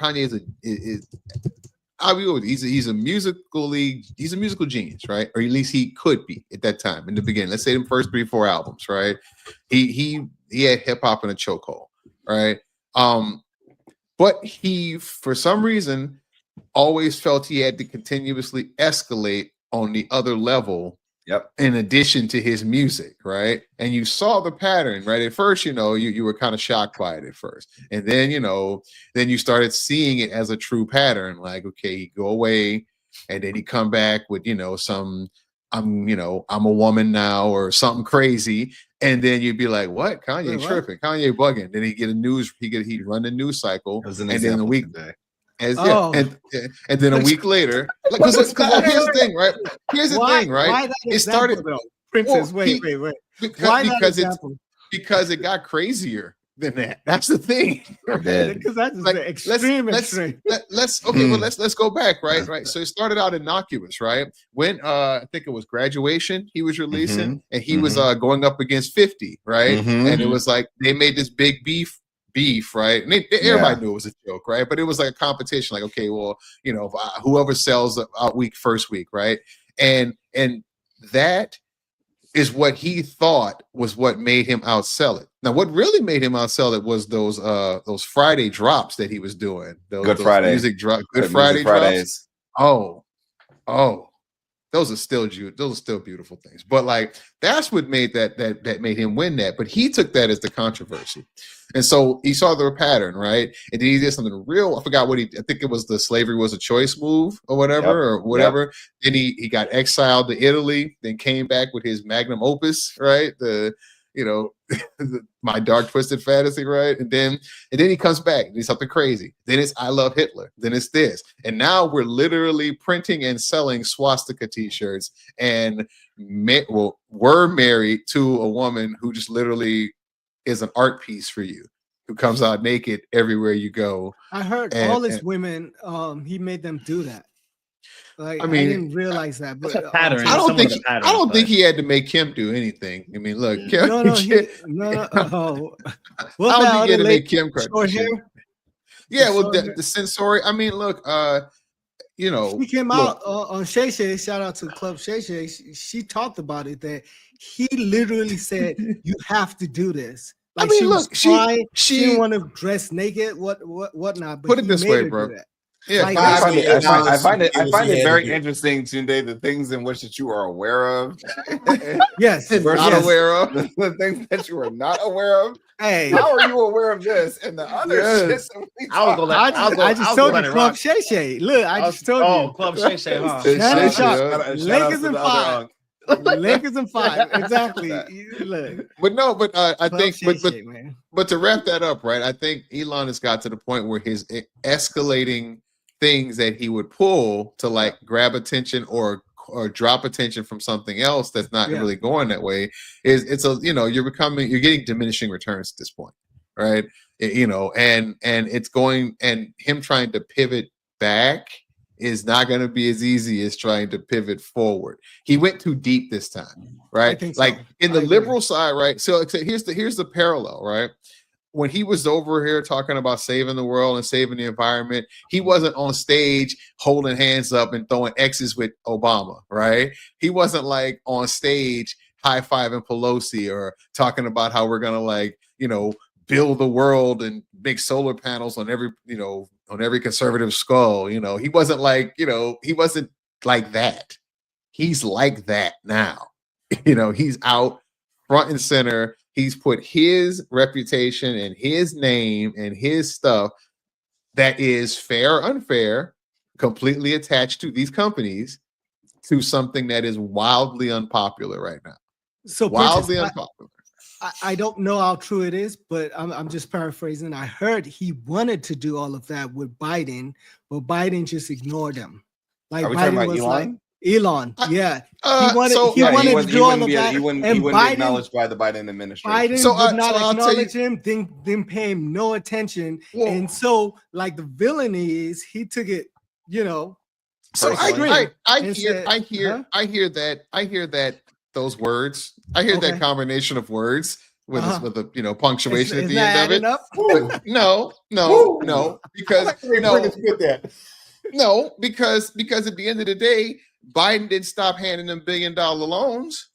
he's a musical genius, right? Or at least he could be at that time in the beginning. Let's say the first 3-4 albums, right? He had hip hop in a chokehold, right? But he, for some reason, always felt he had to continuously escalate on the other level. Yep. In addition to his music, right? And you saw the pattern, right? At first, you know, you were kind of shocked by it at first. And then, you know, then you started seeing it as a true pattern. Like, okay, he go away and then he come back with, you know, I'm a woman now or something crazy. And then you'd be like, what? Kanye tripping, Kanye bugging. Then he'd run the news cycle. And then a week today. And then a week later, because here's the thing, right? Here's the thing, right? Why that it started though? Princess, wait. Because it got crazier than that. That's the thing. Because that's like, extreme. Let's go back, right. So it started out innocuous, right? When I think it was Graduation, he was releasing, and he was going up against 50, right? And it was like they made this big beef, right? And everybody knew it was a joke, right? But it was like a competition, like, okay, well, you know, whoever sells out first week, right? And that is what he thought was what made him outsell it. Now, what really made him outsell it was those Friday drops that he was doing. Those music drop, Good Friday drops. Oh, those are still beautiful things. But like that's what made that made him win that. But he took that as the controversy. And so he saw the pattern, right? And then he did something real. I forgot I think it was the slavery was a choice move or whatever. Then he got exiled to Italy, then came back with his magnum opus, right? My Dark Twisted Fantasy, right? And then he comes back and he's something crazy. Then it's I Love Hitler. Then it's this. And now we're literally printing and selling swastika t-shirts and we're married to a woman who just literally is an art piece for you, who comes out naked everywhere you go. I heard all his women, he made them do that. Like, I mean, I didn't realize that, but pattern. I don't Somewhat think of a pattern, I don't think but- he had to make Kim do anything. I mean, look, Kim, no, no. Oh, what's I don't that think he other had to make lady? Kim Short hair? Kardashian. Yeah, well, Short hair? the sensory. I mean, look, you know, She came look, out on Shay Shay. Shout out to Club Shay Shay. She talked about it that he literally said, "You have to do this." Like, I mean, she was look, crying. She didn't she want to dress naked. Whatnot. But put it he this made way, her do bro. that. Yeah, Like, I $5 find it, million I find it very interesting. interesting, Tunde, the things in which that you are aware of. yes, and not yes. aware of. The things that you are not aware of. Hey, How are you aware of this and the other shit? Yes. That we I was talk gonna about? I just told you, Club Shay Shay. Look, I just told you. Club Shay Shay, huh? Shay Shout out, Shay, shout yeah. Lakers in 5. Lakers in 5. Exactly. Look, But no, but I Club think, Shay but Shay, man. But to wrap that up, right? I think Elon has got to the point where his escalating things that he would pull to like grab attention or drop attention from something else that's not really going that way it's a, you know, you're getting diminishing returns at this point, right? You know, and it's going, and him trying to pivot back is not going to be as easy as trying to pivot forward. He went too deep this time, right? I think so. Like in the I agree. liberal side, right? So here's the parallel, right? When he was over here talking about saving the world and saving the environment, he wasn't on stage holding hands up and throwing X's with Obama, right? He wasn't like on stage high-fiving Pelosi or talking about how we're gonna, like, you know, build the world and make solar panels on every, you know, on every conservative skull. You know, he wasn't like, you know, he wasn't like that. He's like that now. You know, he's out front and center. He's put his reputation and his name and his stuff that is fair or unfair, completely attached to these companies, to something that is wildly unpopular right now. So Wildly unpopular. I don't know how true it is, but I'm just paraphrasing. I heard he wanted to do all of that with Biden, but Biden just ignored him. Like, Are we talking Biden about was Elon? like, Elon, yeah. So, he wanted to do all of that. He wouldn't and be Biden, acknowledged by the Biden administration. Biden So, would not I'll tell you- acknowledge him, didn't pay him no attention. Well- And so, like, the villainy is he took it, you know. So Personally. I And hear said, that those words. I hear Okay. that combination of words with with a, you know, punctuation at It's the not end of it. adding up? But no, because because at the end of the day, Biden didn't stop handing them $1 billion loans.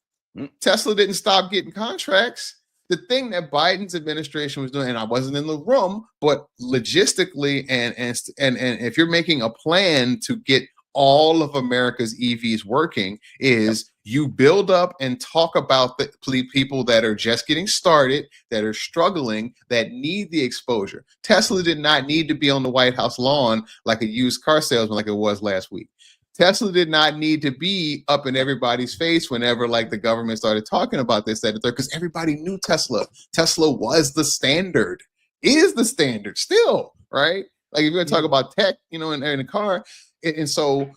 Tesla didn't stop getting contracts. The thing that Biden's administration was doing, and I wasn't in the room, but logistically, and if you're making a plan to get all of America's EVs working, is you build up and talk about the people that are just getting started, that are struggling, that need the exposure. Tesla did not need to be on the White House lawn like a used car salesman like it was last week. Tesla did not need to be up in everybody's face whenever, like, the government started talking about this, that, and third, because everybody knew Tesla. Tesla was the standard, is the standard still, right? Like, if you're going to talk about tech, you know, in a car, and so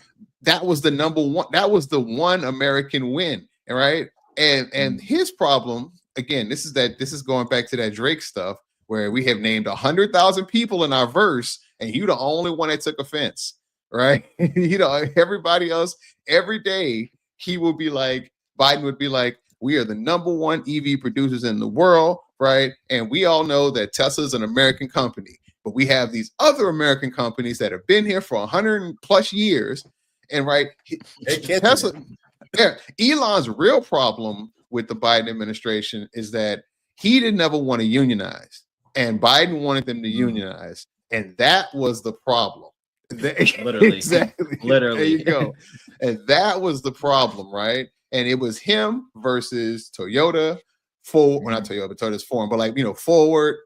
that was the number one. That was the one American win, right? And his problem, again, this is going back to that Drake stuff, where we have named 100,000 people in our verse, and you the only one that took offense. Right? You know, everybody else, every day, he will be like, Biden would be like, we are the number one EV producers in the world, right? And we all know that Tesla is an American company, but we have these other American companies that have been here for 100 plus years. And right, Tesla, Elon's real problem with the Biden administration is that he didn't ever want to unionize, and Biden wanted them to unionize. And that was the problem. Literally. Exactly. Literally. There you go. And that was the problem, right? And it was him versus Toyota, Ford, well, not Toyota, but Toyota's foreign, but, like, Ford,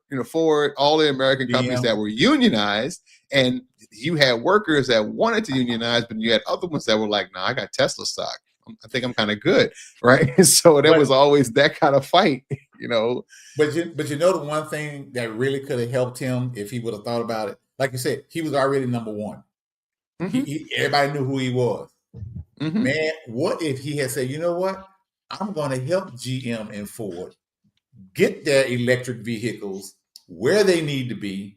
all the American companies that were unionized. And you had workers that wanted to unionize, but you had other ones that were like, nah, I got Tesla stock. I think I'm kind of good, right? And so there was always that kind of fight, you know. But you know, the one thing that really could have helped him if he would have thought about it, like you said, he was already number one. Mm-hmm. Everybody knew who he was. Mm-hmm. Man, what if he had said, you know what? I'm going to help GM and Ford get their electric vehicles where they need to be,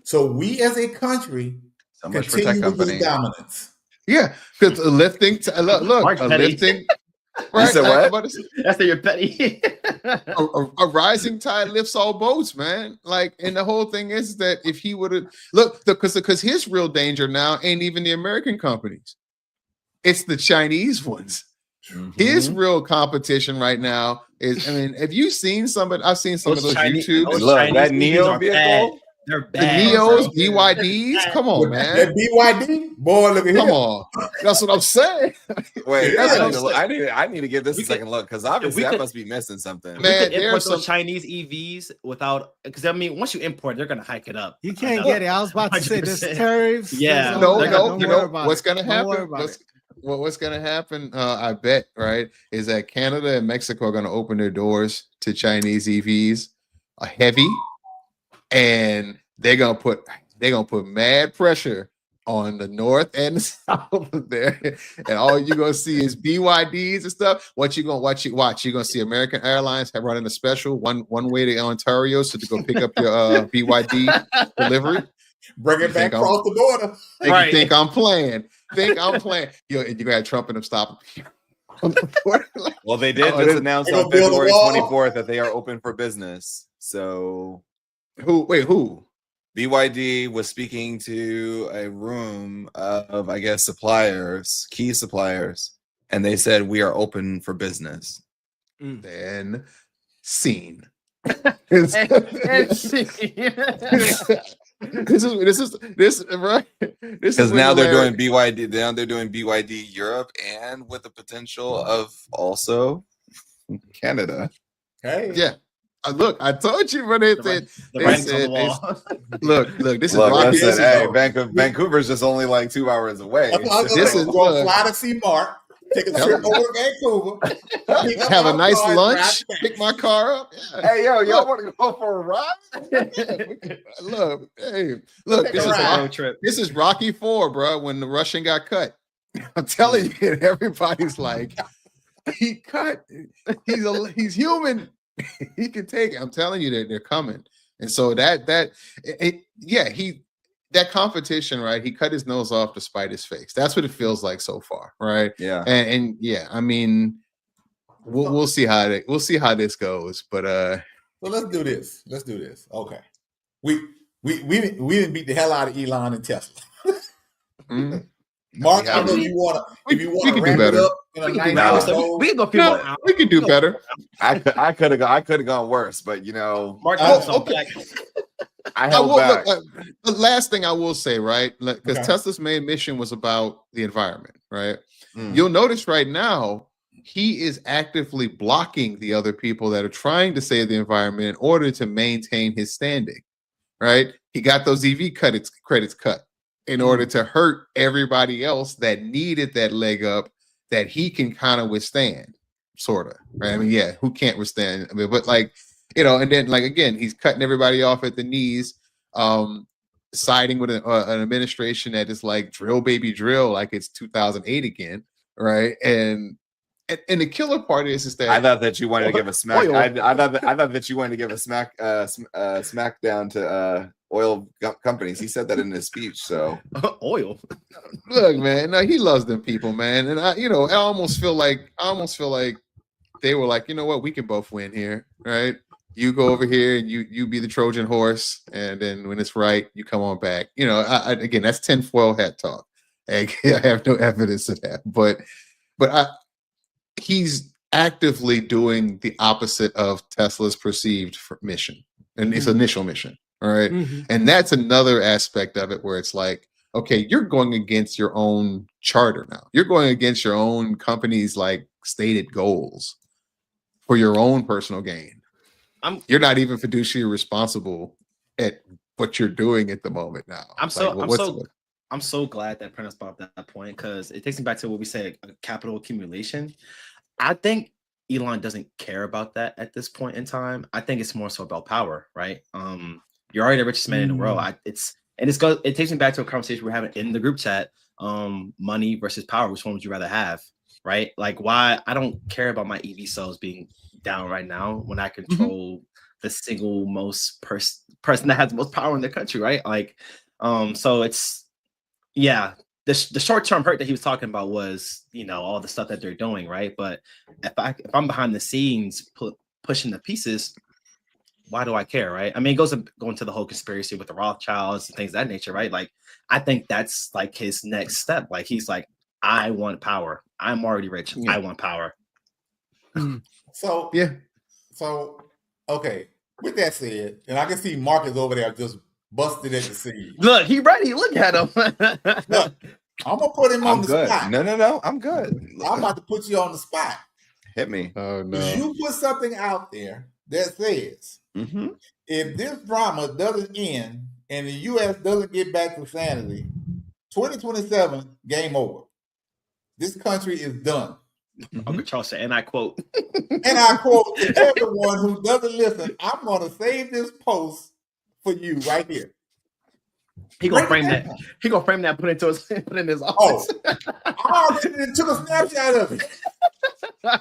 so we as a country continue with this dominance. Yeah, because lifting. Look, Mark's a petty. lifting. You said what? That's your petty. A rising tide lifts all boats, man. Like, and the whole thing is that if he would have because his real danger now ain't even the American companies, it's the Chinese ones. His real competition right now is, I mean, have you seen somebody? I've seen some of those YouTubes. And look, that Neo vehicle. They're The bad, Neos, bro. BYDs. Come on, man. That BYD, boy, look at Come him. on. That's what I'm saying. Wait, That's I, what I'm need to, I need to give this a second look because obviously I must be missing something. Man, We could there's import those some Chinese EVs without, because I mean, once you import, they're gonna hike it up. You can't get it. I was about to say this 100%. tariffs. Yeah. this, no, all that. no, Don't you worry know about what's it. gonna Don't worry happen? about it. What's gonna happen? I bet, right, is that Canada and Mexico are gonna open their doors to Chinese EVs, heavy, and they're gonna put mad pressure on the north and the south of there, and all you're gonna see is BYDs and stuff. What you gonna watch? You're gonna see American Airlines running a special one way to Ontario, so to go pick up your BYD delivery. Bring it back across the border. You think I'm playing? You're gonna have Trump and them stop. Well, they did just announce on February 24th that they are open for business. So who? BYD was speaking to a room of, I guess, suppliers, key suppliers, and they said we are open for business. Then scene. This right. Because now they're doing BYD. Now they're doing BYD Europe, and with the potential of also Canada. Hey, yeah. Look, I told you, but look, this is Rocky. Listen, hey, Vancouver's just only like 2 hours away. This is going to fly to see Mark. Take a trip over to Vancouver. Have a nice lunch. Pick my car up. Yeah. Hey, y'all want to go for a ride? Look, this is Rocky 4, bro. When the Russian got cut, I'm telling you, everybody's like, he cut. He's human. He can take it. I'm telling you that they're coming. And so that competition, right? He cut his nose off to spite his face. That's what it feels like so far, right? Yeah. And yeah, I mean, we'll see how this goes. But so let's do this. Okay. We didn't beat the hell out of Elon and Tesla. Mark, I know if you want to wrap it up in a nice we can go we can do better. I could have gone worse, but Mark, okay. I held back. The last thing I will say, right? Because Tesla's main mission was about the environment, right? You'll notice right now he is actively blocking the other people that are trying to save the environment in order to maintain his standing, right? He got those EV credits cut in order to hurt everybody else that needed that leg up that he can kind of withstand, sort of, right? I mean, yeah, who can't withstand? I mean, but like, and then like, again, he's cutting everybody off at the knees, siding with an administration that is like drill baby drill, like it's 2008 again, right? And the killer part is that I thought that you wanted to give a smack. I thought that you wanted to give a smackdown to oil companies. He said that in his speech. So oil. Look, man, no, he loves them people, man. And I almost feel like they were like, you know what, we can both win here, right? You go over here and you be the Trojan horse, and then when it's right, you come on back. Again, that's tinfoil hat talk. I have no evidence of that, but he's actively doing the opposite of Tesla's perceived mission and its initial mission. All right. And that's another aspect of it where it's like, okay, you're going against your own charter now. You're going against your own company's like stated goals for your own personal gain. You're not even fiduciary responsible at what you're doing at the moment now. I'm so glad that Prentice brought up that point, because it takes me back to what we said, capital accumulation. I think Elon doesn't care about that at this point in time. I think it's more so about power, right? You're already the richest man in the world. It takes me back to a conversation we're having in the group chat. Money versus power. Which one would you rather have, right? Like, why? I don't care about my EV cells being down right now when I control the single most person that has the most power in the country, right? Like, so it's, yeah, the short-term hurt that he was talking about was, all the stuff that they're doing, right? But if I'm behind the scenes pushing the pieces, why do I care, right? I mean, it goes into the whole conspiracy with the Rothschilds and things of that nature, right? Like, I think that's like his next step. Like, he's like, I want power. I'm already rich. I want power. So yeah. So okay. With that said, and I can see Marcus over there just busted at the seams. Look, he ready. Look at him. Look, I'm gonna put him on the good. spot. No, I'm good. I'm about to put you on the spot. Hit me. Oh no. You put something out there that says if this drama doesn't end and the U.S. doesn't get back to sanity, 2027, game over. This country is done. Uncle Charles said, and I quote. And I quote to everyone who doesn't listen, I'm going to save this post for you right here. He gonna frame that. He gonna frame that. Put it in his office. I already took a snapshot of it.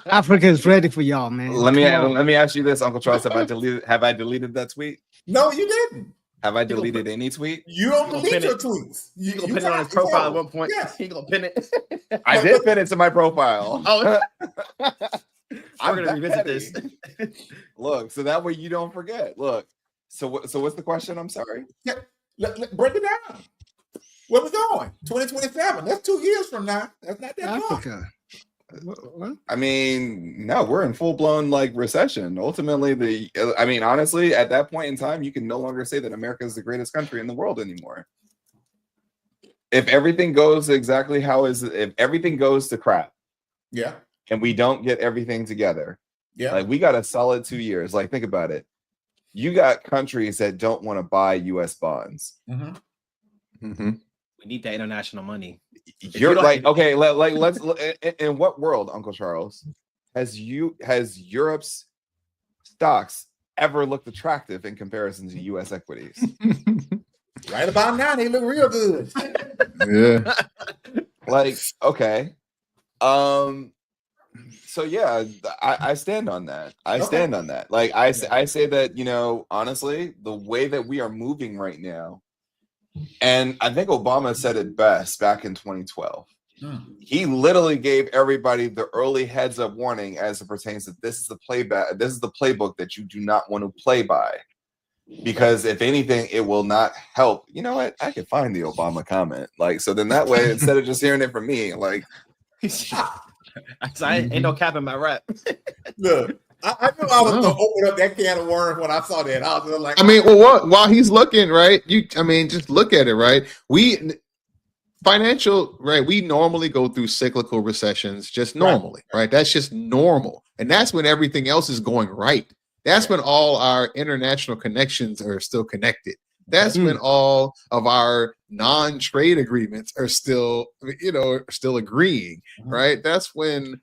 Africa is ready for y'all, man. Let me ask you this, Uncle Charles. Have I deleted that tweet? No, you didn't. Have I deleted any tweet? You don't delete your tweets. You gonna pin it on his profile at one point? Yes. He gonna pin it. I did pin it to my profile. Oh, I'm gonna revisit this. Look, so that way you don't forget. Look, so what's the question? I'm sorry. Yeah, break it down. Where we going? 2027. That's 2 years from now. That's not that Africa. What? I mean, no, we're in full blown recession. Ultimately, honestly, at that point in time, you can no longer say that America is the greatest country in the world anymore. If everything goes exactly if everything goes to crap, yeah, and we don't get everything together, yeah, we got a solid 2 years. Think about it. You got countries that don't want to buy U.S. bonds. We need that international money. You're okay. Let's. In what world, Uncle Charles, has Europe's stocks ever looked attractive in comparison to U.S. equities? Right about now, they look real good. Yeah. Okay. So yeah, I stand on that. I stand on that. I say that, honestly, the way that we are moving right now, and I think Obama said it best back in 2012. He literally gave everybody the early heads up warning as it pertains that this is the playbook that you do not want to play by, because if anything, it will not help. You know what? I can find the Obama comment. So then that way, instead of just hearing it from me, I ain't no cap in my rap. Look, I knew I was going to open up that can of worms when I saw that. I was just like, while he's looking, right? Just look at it, right? We normally go through cyclical recessions just normally, right? That's just normal. And that's when everything else is going right. That's when all our international connections are still connected. That's when all of our non-trade agreements are still agreeing, right? That's when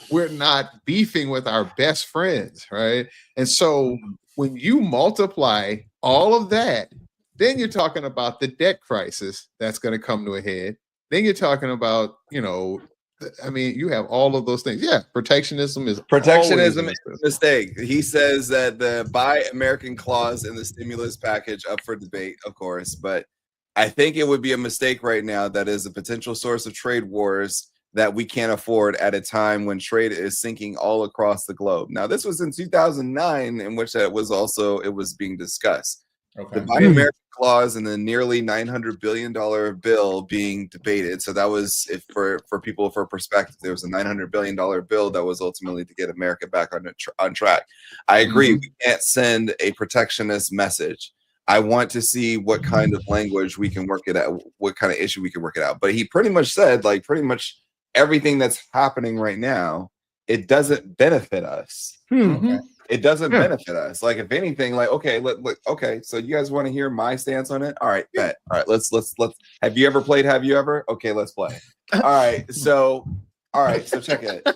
we're not beefing with our best friends, right? And so when you multiply all of that, then you're talking about the debt crisis that's going to come to a head. Then you're talking about, you have all of those things. Yeah, protectionism is a mistake. He says that the Buy American clause in the stimulus package up for debate, of course, but I think it would be a mistake right now that is a potential source of trade wars that we can't afford at a time when trade is sinking all across the globe. Now, this was in 2009, in which it was being discussed. Okay. The Buy American clause and the nearly $900 billion bill being debated. So that was, for people, for perspective, there was a $900 billion bill that was ultimately to get America back on track. I agree. We can't send a protectionist message. I want to see what kind of language we can work it out, what kind of issue we can work it out. But he pretty much said, pretty much everything that's happening right now, it doesn't benefit us. Okay. It doesn't benefit us. If anything, okay, so you guys want to hear my stance on it? All right, bet. All right, let's. Have you ever played? Have you ever? Okay, let's play. All right, so check it.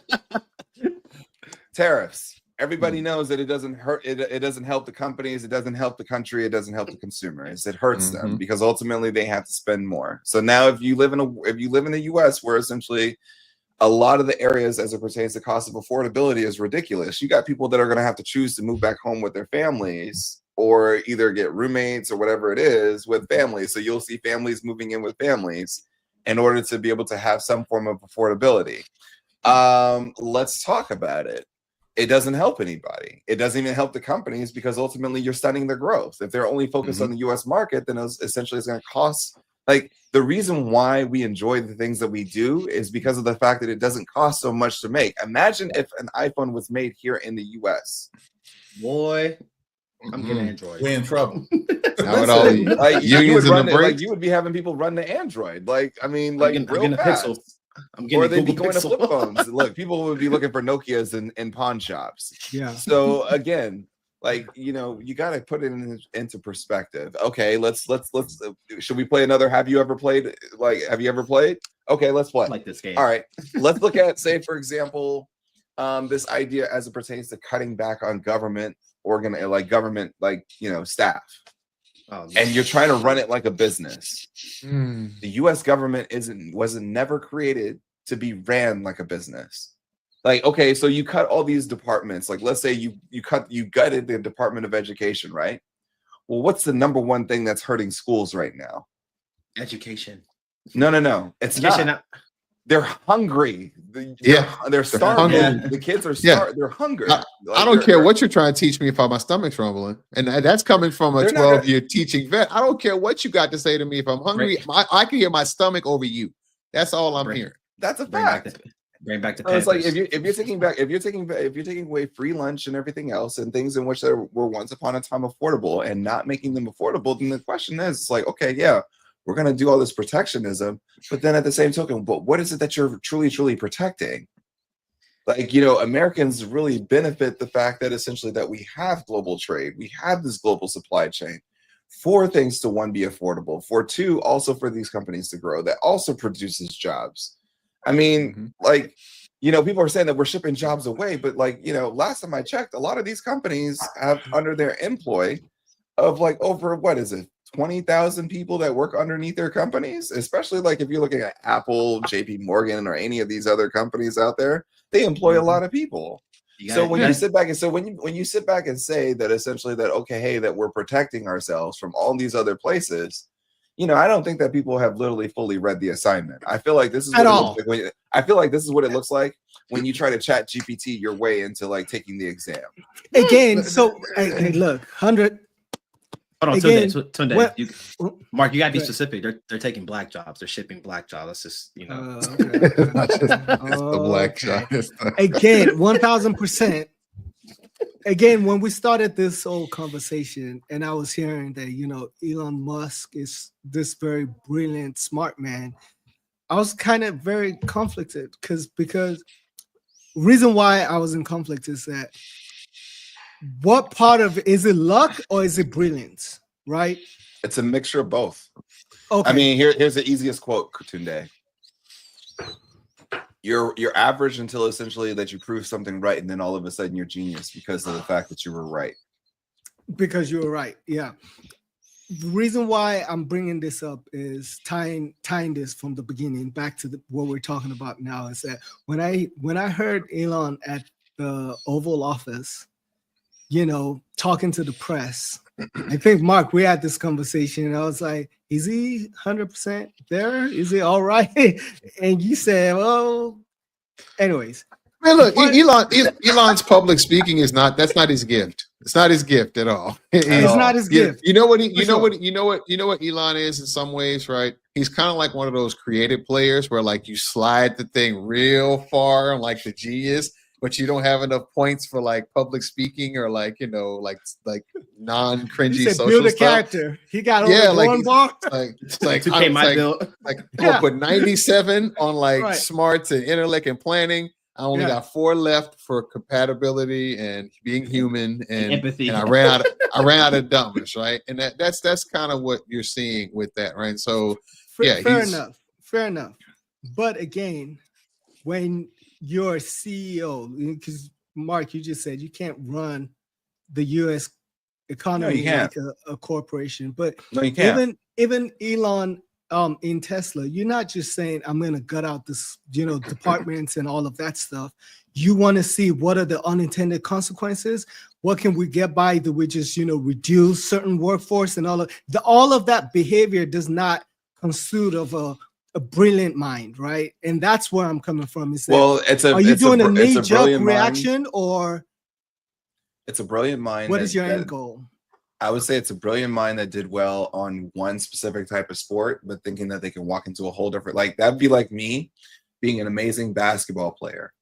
Tariffs. Everybody knows that it doesn't hurt. It doesn't help the companies. It doesn't help the country. It doesn't help the consumers. It hurts them because ultimately they have to spend more. So now, if you live in the U.S., where essentially a lot of the areas as it pertains to cost of affordability is ridiculous, you got people that are going to have to choose to move back home with their families, or either get roommates or whatever it is with families. So you'll see families moving in with families, in order to be able to have some form of affordability. Let's talk about it. It doesn't help anybody. It doesn't even help the companies because ultimately you're stunning their growth. If they're only focused on the US market, then essentially it's going to cost. Like, the reason why we enjoy the things that we do is because of the fact that it doesn't cost so much to make. Imagine if an iPhone was made here in the US. Boy, I'm getting Android. We're in trouble. Like, you would be having people run the Android. Like, I mean, like, I'm getting a Pixel. Or they'd be going to flip phones. Look, people would be looking for Nokias in pawn shops. Yeah. So again, like, you know, you got to put it into perspective. Okay, let's should we play another? Have you ever played? Okay, let's play. I like this game. All right, let's look at, say, for example, this idea as it pertains to cutting back on government staff. And you're trying to run it like a business. The U.S. government wasn't never created to be ran like a business. Like, okay, so you cut all these departments. Like, let's say you gutted the Department of Education, right? Well, what's the number one thing that's hurting schools right now? Education. No, it's not. They're hungry. They're starving. Hungry. The kids are starving. They're hungry. I don't care what you're trying to teach me if my stomach's rumbling, and that's coming from a 12-year teaching vet. I don't care what you got to say to me if I'm hungry. I can hear my stomach over you. That's all I'm hearing. That's a fact. Bring back the It's like if you're taking away free lunch and everything else and things in which they were once upon a time affordable and not making them affordable, then the question is, it's like, okay, yeah, we're going to do all this protectionism, but then at the same token, but what is it that you're truly protecting? Like, you know, Americans really benefit the fact that essentially that we have global trade, we have this global supply chain for things to, one, be affordable, for two, also for these companies to grow, that also produces jobs. I mean, like, you know, people are saying that we're shipping jobs away, but like, you know, last time I checked, a lot of these companies have under their employ of like over, what is it, 20,000 people that work underneath their companies, especially like if you're looking at Apple, JP Morgan, or any of these other companies out there, they employ a lot of people. When you sit back and say that essentially that, okay, hey, that we're protecting ourselves from all these other places, you know, I don't think that people have literally fully read the assignment. I feel like this is what it looks like when you try to chat GPT your way into like taking the exam. Again, so hey, look, 100. Hold on, Tunde. Mark, you gotta be specific. They're taking black jobs. They're shipping black jobs. That's just, you know. The black job. Again, 1,000%. Again, when we started this whole conversation, and I was hearing that, you know, Elon Musk is this very brilliant, smart man, I was kind of very conflicted because reason why I was in conflict is that what part of it is it luck or is it brilliance, right? It's a mixture of both. Okay. I mean, here's the easiest quote, Tunde. You're average until essentially that you prove something right, and then all of a sudden you're genius because of the fact that you were right. Because you were right, yeah. The reason why I'm bringing this up is tying this from the beginning back to what we're talking about now. Is that when I heard Elon at the Oval Office, you know, talking to the press, I think, Mark, we had this conversation, and I was like, is he 100% there? Is he all right? And you said, well, anyways. Man, look, Elon's public speaking that's not his gift. It's not his gift at all. It's not his gift. You know what Elon is in some ways, right? He's kind of like one of those creative players where like you slide the thing real far, like the G is, but you don't have enough points for like public speaking or like, you know, like non-cringy social build a stuff. Character. He got only one bar. I'll put 97 on like smarts and intellect and planning. I only got 4 left for compatibility and being human and empathy. And I ran out of dumbness, right? And that's kind of what you're seeing with that, right? So fair enough. But again, when you're a CEO, because Mark, you just said you can't run the U.S. economy like a corporation, but no, you can't. Even Elon in Tesla, you're not just saying I'm going to gut out this, you know, departments and all of that stuff. You want to see what are the unintended consequences. What can we get by? Do we just, you know, reduce certain workforce and all of that behavior does not constitute of a a brilliant mind, right? And that's where I'm coming from. Is that, well, are you doing a knee-jerk mind. reaction, or It's a brilliant mind. what is your end goal? I would say it's a brilliant mind that did well on one specific type of sport, but thinking that they can walk into a whole different, like that'd be like me being an amazing basketball player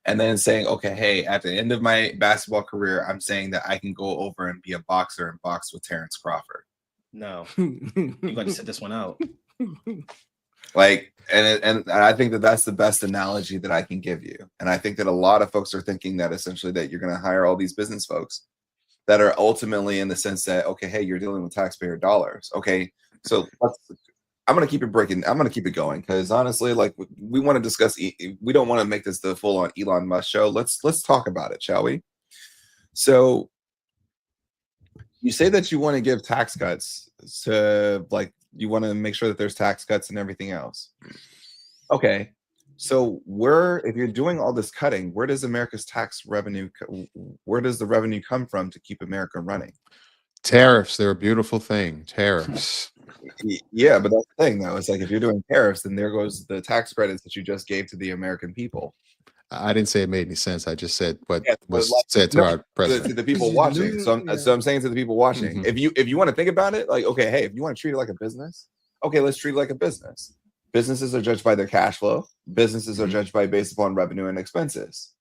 and then saying, okay, hey, at the end of my basketball career, I'm saying that I can go over and be a boxer and box with Terrence Crawford. No, you're going to sit this one out. Like, and I think that that's the best analogy that I can give you. And I think that a lot of folks are thinking that essentially that you're going to hire all these business folks that are ultimately in the sense that, okay, hey, you're dealing with taxpayer dollars. Okay, so I'm going to keep it going because honestly, like we want to discuss, we don't want to make this the full on Elon Musk show. Let's talk about it, shall we? So you say that you want to give tax cuts to, like, you want to make sure that there's tax cuts and everything else. Okay. So if you're doing all this cutting, where does America's tax revenue, where does the revenue come from to keep America running? Tariffs, they're a beautiful thing. Tariffs. Yeah, but that's the thing though. It's like if you're doing tariffs, then there goes the tax credits that you just gave to the American people. I didn't say it made any sense. I just said what Yeah, was like, said to our president. To the people watching. So I'm saying to the people watching, if you want to think about it, like, okay, hey, if you want to treat it like a business, okay, let's treat it like a business. Businesses are judged by their cash flow. Businesses are judged based upon revenue and expenses.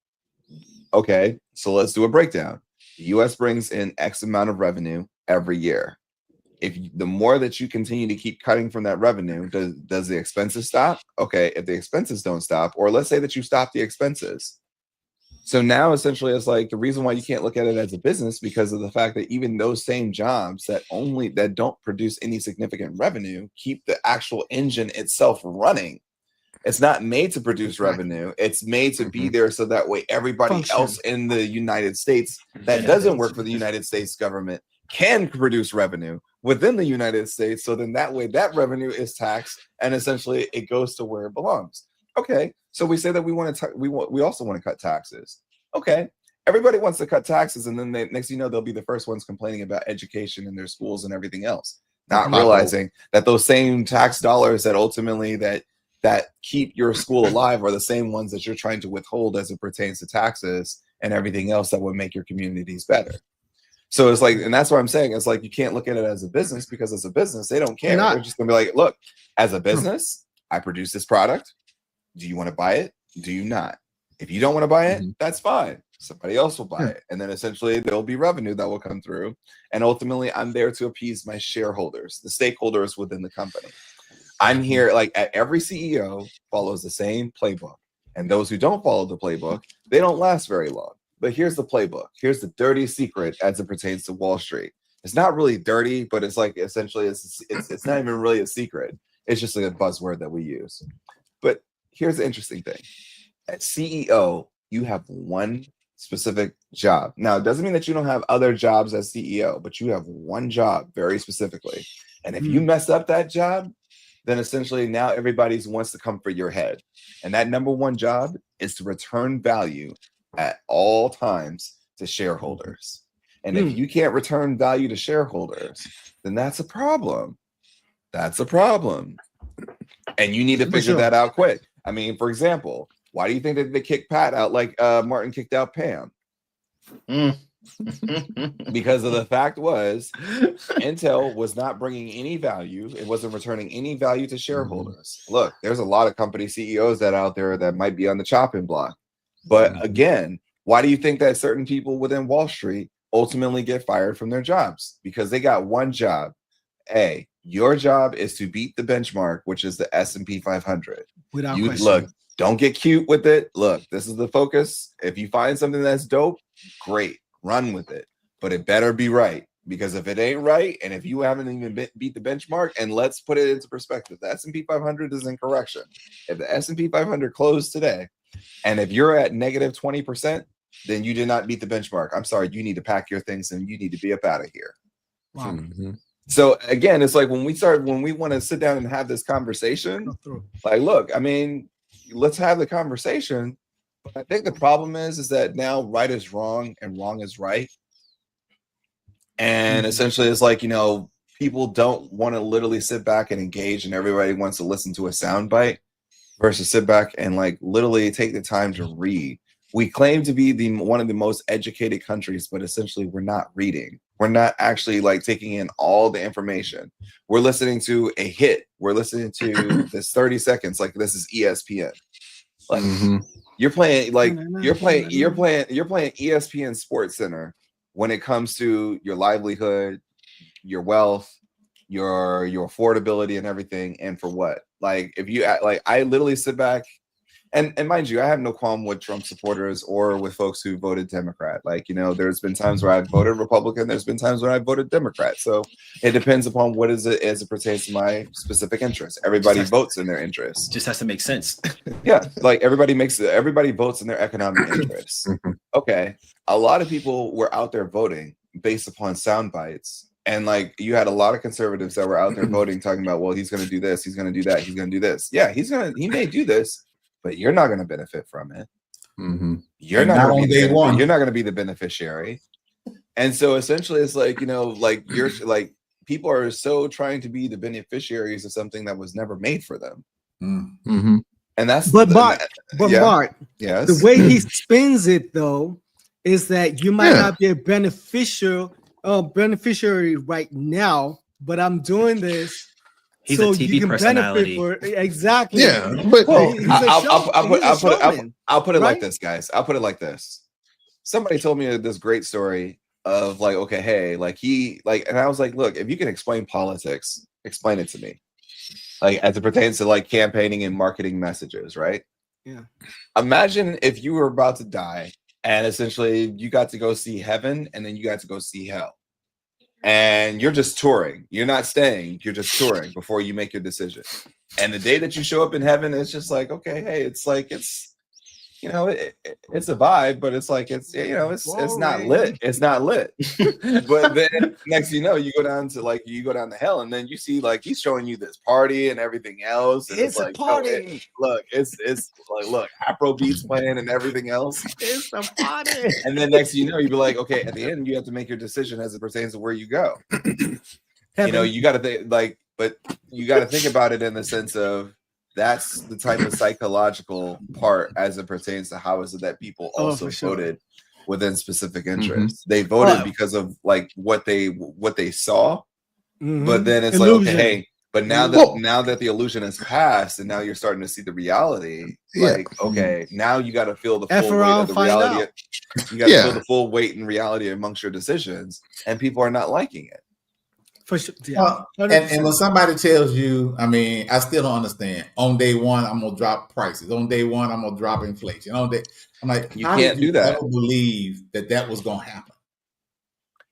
Okay, so let's do a breakdown. The U.S. brings in X amount of revenue every year. The more that you continue to keep cutting from that revenue, does the expenses stop? Okay, if the expenses don't stop, or let's say that you stop the expenses. So now essentially it's like the reason why you can't look at it as a business because of the fact that even those same jobs that don't produce any significant revenue keep the actual engine itself running. It's not made to produce revenue. It's made to be there so that way everybody else in the United States that doesn't work for the United States government can produce revenue within the United States. So then that way that revenue is taxed and essentially it goes to where it belongs. Okay, so we say that we also want to cut taxes. Okay, everybody wants to cut taxes, and then next thing you know, they'll be the first ones complaining about education in their schools and everything else, not realizing that those same tax dollars that ultimately that keep your school alive are the same ones that you're trying to withhold as it pertains to taxes and everything else that would make your communities better. So it's like, and that's what I'm saying. It's like you can't look at it as a business because as a business, they don't care. They're just gonna be like, look, as a business, I produce this product. Do you want to buy it? Do you not? If you don't want to buy it, that's fine. Somebody else will buy it. And then essentially there'll be revenue that will come through. And ultimately, I'm there to appease my shareholders, the stakeholders within the company. I'm here, like every CEO follows the same playbook. And those who don't follow the playbook, they don't last very long. But here's the playbook. Here's the dirty secret as it pertains to Wall Street. It's not really dirty, but it's like essentially it's not even really a secret. It's just like a buzzword that we use. But here's the interesting thing. As CEO, you have one specific job. Now, it doesn't mean that you don't have other jobs as CEO, but you have one job very specifically. And if you mess up that job, then essentially now everybody wants to come for your head. And that number one job is to return value at all times to shareholders. And if you can't return value to shareholders, then that's a problem. That's a problem. And you need to figure that out quick. I mean, for example, why do you think that they kicked Pat out like Martin kicked out Pam? Because of the fact was Intel was not bringing any value. It wasn't returning any value to shareholders. Look, there's a lot of company CEOs that out there that might be on the chopping block. But again, why do you think that certain people within Wall Street ultimately get fired from their jobs? Because they got one job. Your job is to beat the benchmark, which is the S&P 500. Without question. Look, don't get cute with it. Look, this is the focus. If you find something that's dope, great, run with it. But it better be right. Because if it ain't right, and if you haven't even beat the benchmark, and let's put it into perspective, the S&P 500 is in correction. If the S&P 500 closed today, and if you're at negative 20%, then you did not beat the benchmark. I'm sorry, you need to pack your things and you need to be up out of here. Wow. So again, it's like when we want to sit down and have this conversation, like, look, I mean, let's have the conversation. But I think the problem is that now right is wrong and wrong is right. And essentially it's like, people don't want to literally sit back and engage, and everybody wants to listen to a soundbite versus sit back and like literally take the time to read. We claim to be one of the most educated countries, but essentially we're not reading. We're not actually like taking in all the information. We're listening to a hit. We're listening to this 30 seconds. Like this is ESPN. Like you're playing ESPN Sports Center when it comes to your livelihood, your wealth, your affordability and everything. And for what? Like if you like, I literally sit back. And mind you, I have no qualm with Trump supporters or with folks who voted Democrat. Like, you know, there's been times where I've voted Republican. There's been times where I've voted Democrat. So it depends upon what is it as it pertains to my specific interests. Everybody votes in their interests. Just has to make sense. Yeah, like everybody votes in their economic interests. Okay, a lot of people were out there voting based upon sound bites. And like you had a lot of conservatives that were out there voting, talking about, well, he's going to do this, he's going to do that, he's going to do this. Yeah, he may do this, but you're not going to benefit from it. You're not going to be the beneficiary. And so essentially it's like, you know, like you're like people are so trying to be the beneficiaries of something that was never made for them. And that's Mark, yes, the way he spins it though is that you might not be a beneficiary right now, but I'm doing this. He's a TV personality. Exactly. Yeah, but I'll put it like this, guys. I'll put it like this. Somebody told me this great story of like, okay, hey, like and I was like, look, if you can explain politics, explain it to me. Like as it pertains to like campaigning and marketing messages, right? Yeah. Imagine if you were about to die and essentially you got to go see heaven and then you got to go see hell. And you're just touring. You're not staying. You're just touring before you make your decision. And the day that you show up in heaven, it's just like, okay, hey, it's like you know, it's a vibe, but it's like it's not lit. It's not lit. But then next you know, you go down to hell, and then you see like he's showing you this party and everything else. And it's like, a party. It's like Afro beats playing and everything else. It's a party. And then next you know, you'd be like, okay, at the end you have to make your decision as it pertains to where you go. You know, you got to think but you got to think about it in the sense of that's the type of psychological part as it pertains to how is it that people also voted within specific interests. They voted because of like what they saw, but then it's illusion. Like, okay, hey, but now that the illusion has passed and now you're starting to see the reality, like, okay, now you got to feel the full weight of the reality. You got to feel the full weight and reality amongst your decisions, and people are not liking it. For sure. Yeah. And when somebody tells you, I mean, I still don't understand. On day one, I'm gonna drop prices. On day one, I'm gonna drop inflation. I'm like, you can't do that. I don't believe that was gonna happen.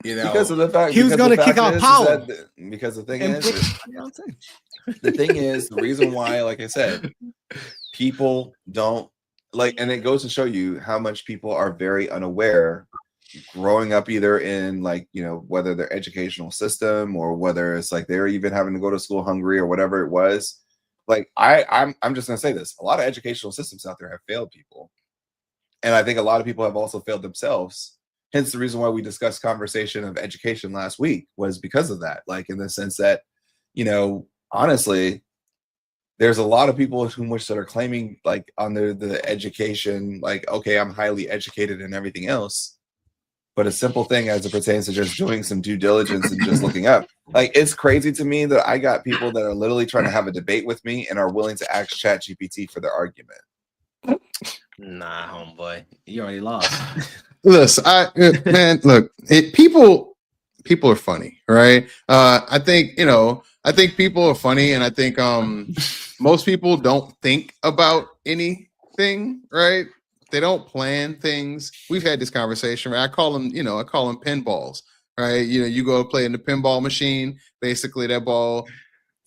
You know, because of the fact he was gonna kick out power. Because the thing is, the reason why, like I said, people don't like, and it goes to show you how much people are very unaware. Growing up either in like, you know, whether their educational system or whether it's like they're even having to go to school hungry or whatever it was. Like I'm just gonna say this, a lot of educational systems out there have failed people, and I think a lot of people have also failed themselves. Hence the reason why we discussed conversation of education last week was because of that. Like in the sense that, you know, honestly, there's a lot of people that are claiming like under the education, like, okay, I'm highly educated and everything else. But a simple thing as it pertains to just doing some due diligence and just looking up. Like, it's crazy to me that I got people that are literally trying to have a debate with me and are willing to ask ChatGPT for their argument. Nah, homeboy, you already lost. Listen, people are funny, right? I think people are funny, and I think most people don't think about anything, right? They don't plan things. We've had this conversation, right? I call them pinballs, right? You know, you go play in the pinball machine. Basically, that ball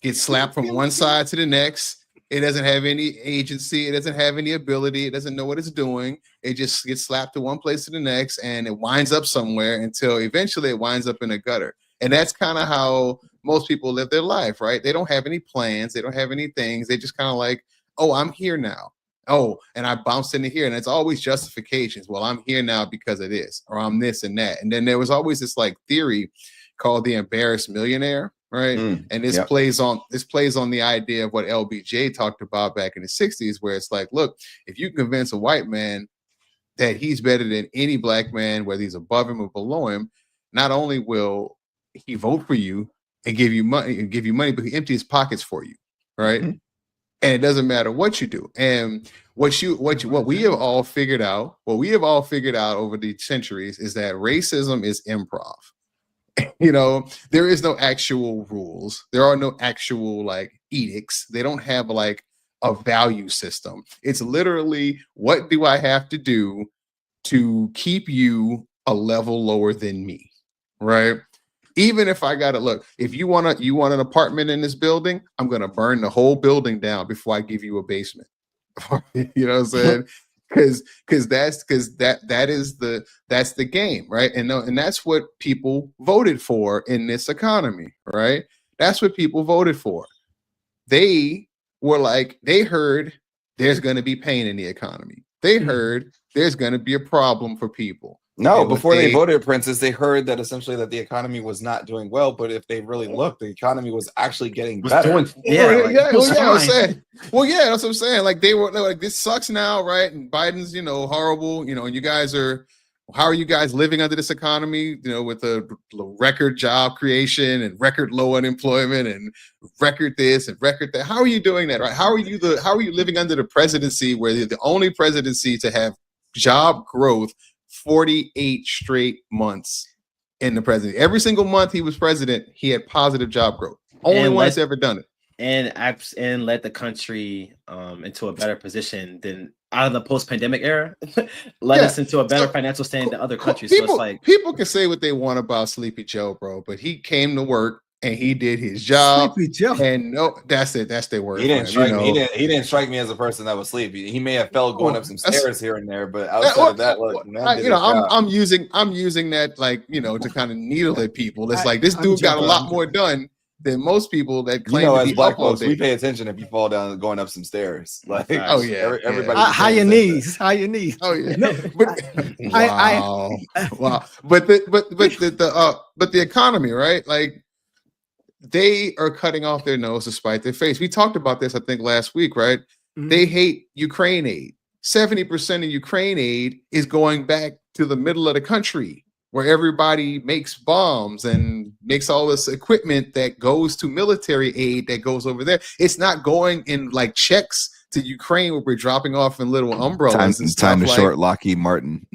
gets slapped from one side to the next. It doesn't have any agency. It doesn't have any ability. It doesn't know what it's doing. It just gets slapped to one place to the next, and it winds up somewhere until eventually it winds up in a gutter. And that's kind of how most people live their life, right? They don't have any plans. They don't have any things. They just kind of like, oh, I'm here now. Oh, and I bounced into here, and it's always justifications. Well, I'm here now because of this, or I'm this and that. And then there was always this like theory called the embarrassed millionaire, right? And this plays on the idea of what LBJ talked about back in the 60s, where it's like, look, if you can convince a white man that he's better than any black man, whether he's above him or below him, not only will he vote for you and give you money, but he empty his pockets for you, right? And it doesn't matter what you do. And what we have all figured out over the centuries is that racism is improv. You know, there is no actual rules. There are no actual like edicts. They don't have like a value system. It's literally, what do I have to do to keep you a level lower than me, right? Even if I gotta look, if you want an apartment in this building, I'm gonna burn the whole building down before I give you a basement. You know what I'm saying? Because that's the game, right? And that's what people voted for in this economy, right? That's what people voted for. They were like, they heard there's going to be pain in the economy. They heard there's going to be a problem for people. No, and before they voted, Princess, they heard that essentially that the economy was not doing well, but if they really looked, the economy was actually getting better. That's what I'm saying. Like they were like, this sucks now, right? And Biden's, horrible, and you guys how are you guys living under this economy, with a record job creation and record low unemployment and record this and record that? How are you doing that, right? How are you living under the presidency where you're the only presidency to have job growth 48 straight months in the presidency? Every single month he was president, he had positive job growth. Only one that's ever done it. And led the country into a better position than out of the post-pandemic era. Led us into a better financial standing than other countries. So it's like, people can say what they want about Sleepy Joe, bro, but he came to work and he did his job. Sleepy Joe. And no, that's it. That's their word. He didn't strike me. He didn't strike me as a person that was sleepy. He may have felt going up some stairs here and there, but outside of that, look, I'm using that to kind of needle at people. It's like this dude got a lot more done than most people that claim to as be black folks, we pay attention if you fall down going up some stairs. Like, everybody. High your knees. Oh yeah. No, but the economy, right? Like they are cutting off their nose to spite their face. We talked about this, I think, last week, right? They hate Ukraine aid. 70% of Ukraine aid is going back to the middle of the country, where everybody makes bombs and makes all this equipment that goes to military aid that goes over there. It's not going in like checks to Ukraine where we're dropping off in little umbrellas. Time to short Lockheed Martin.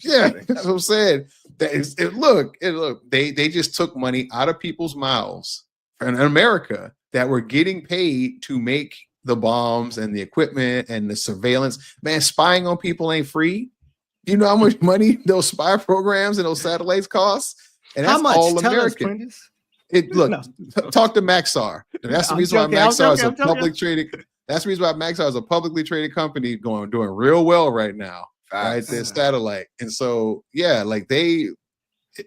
Yeah, that's what I'm saying. They just took money out of people's mouths in America that were getting paid to make the bombs and the equipment and the surveillance. Man, spying on people ain't free. You know how much money those spy programs and those satellites cost? And that's all American. Talk to Maxar. That's the reason why Maxar is a public traded. That's the reason why Maxar is a publicly traded company doing real well right now. Right, their satellite. And so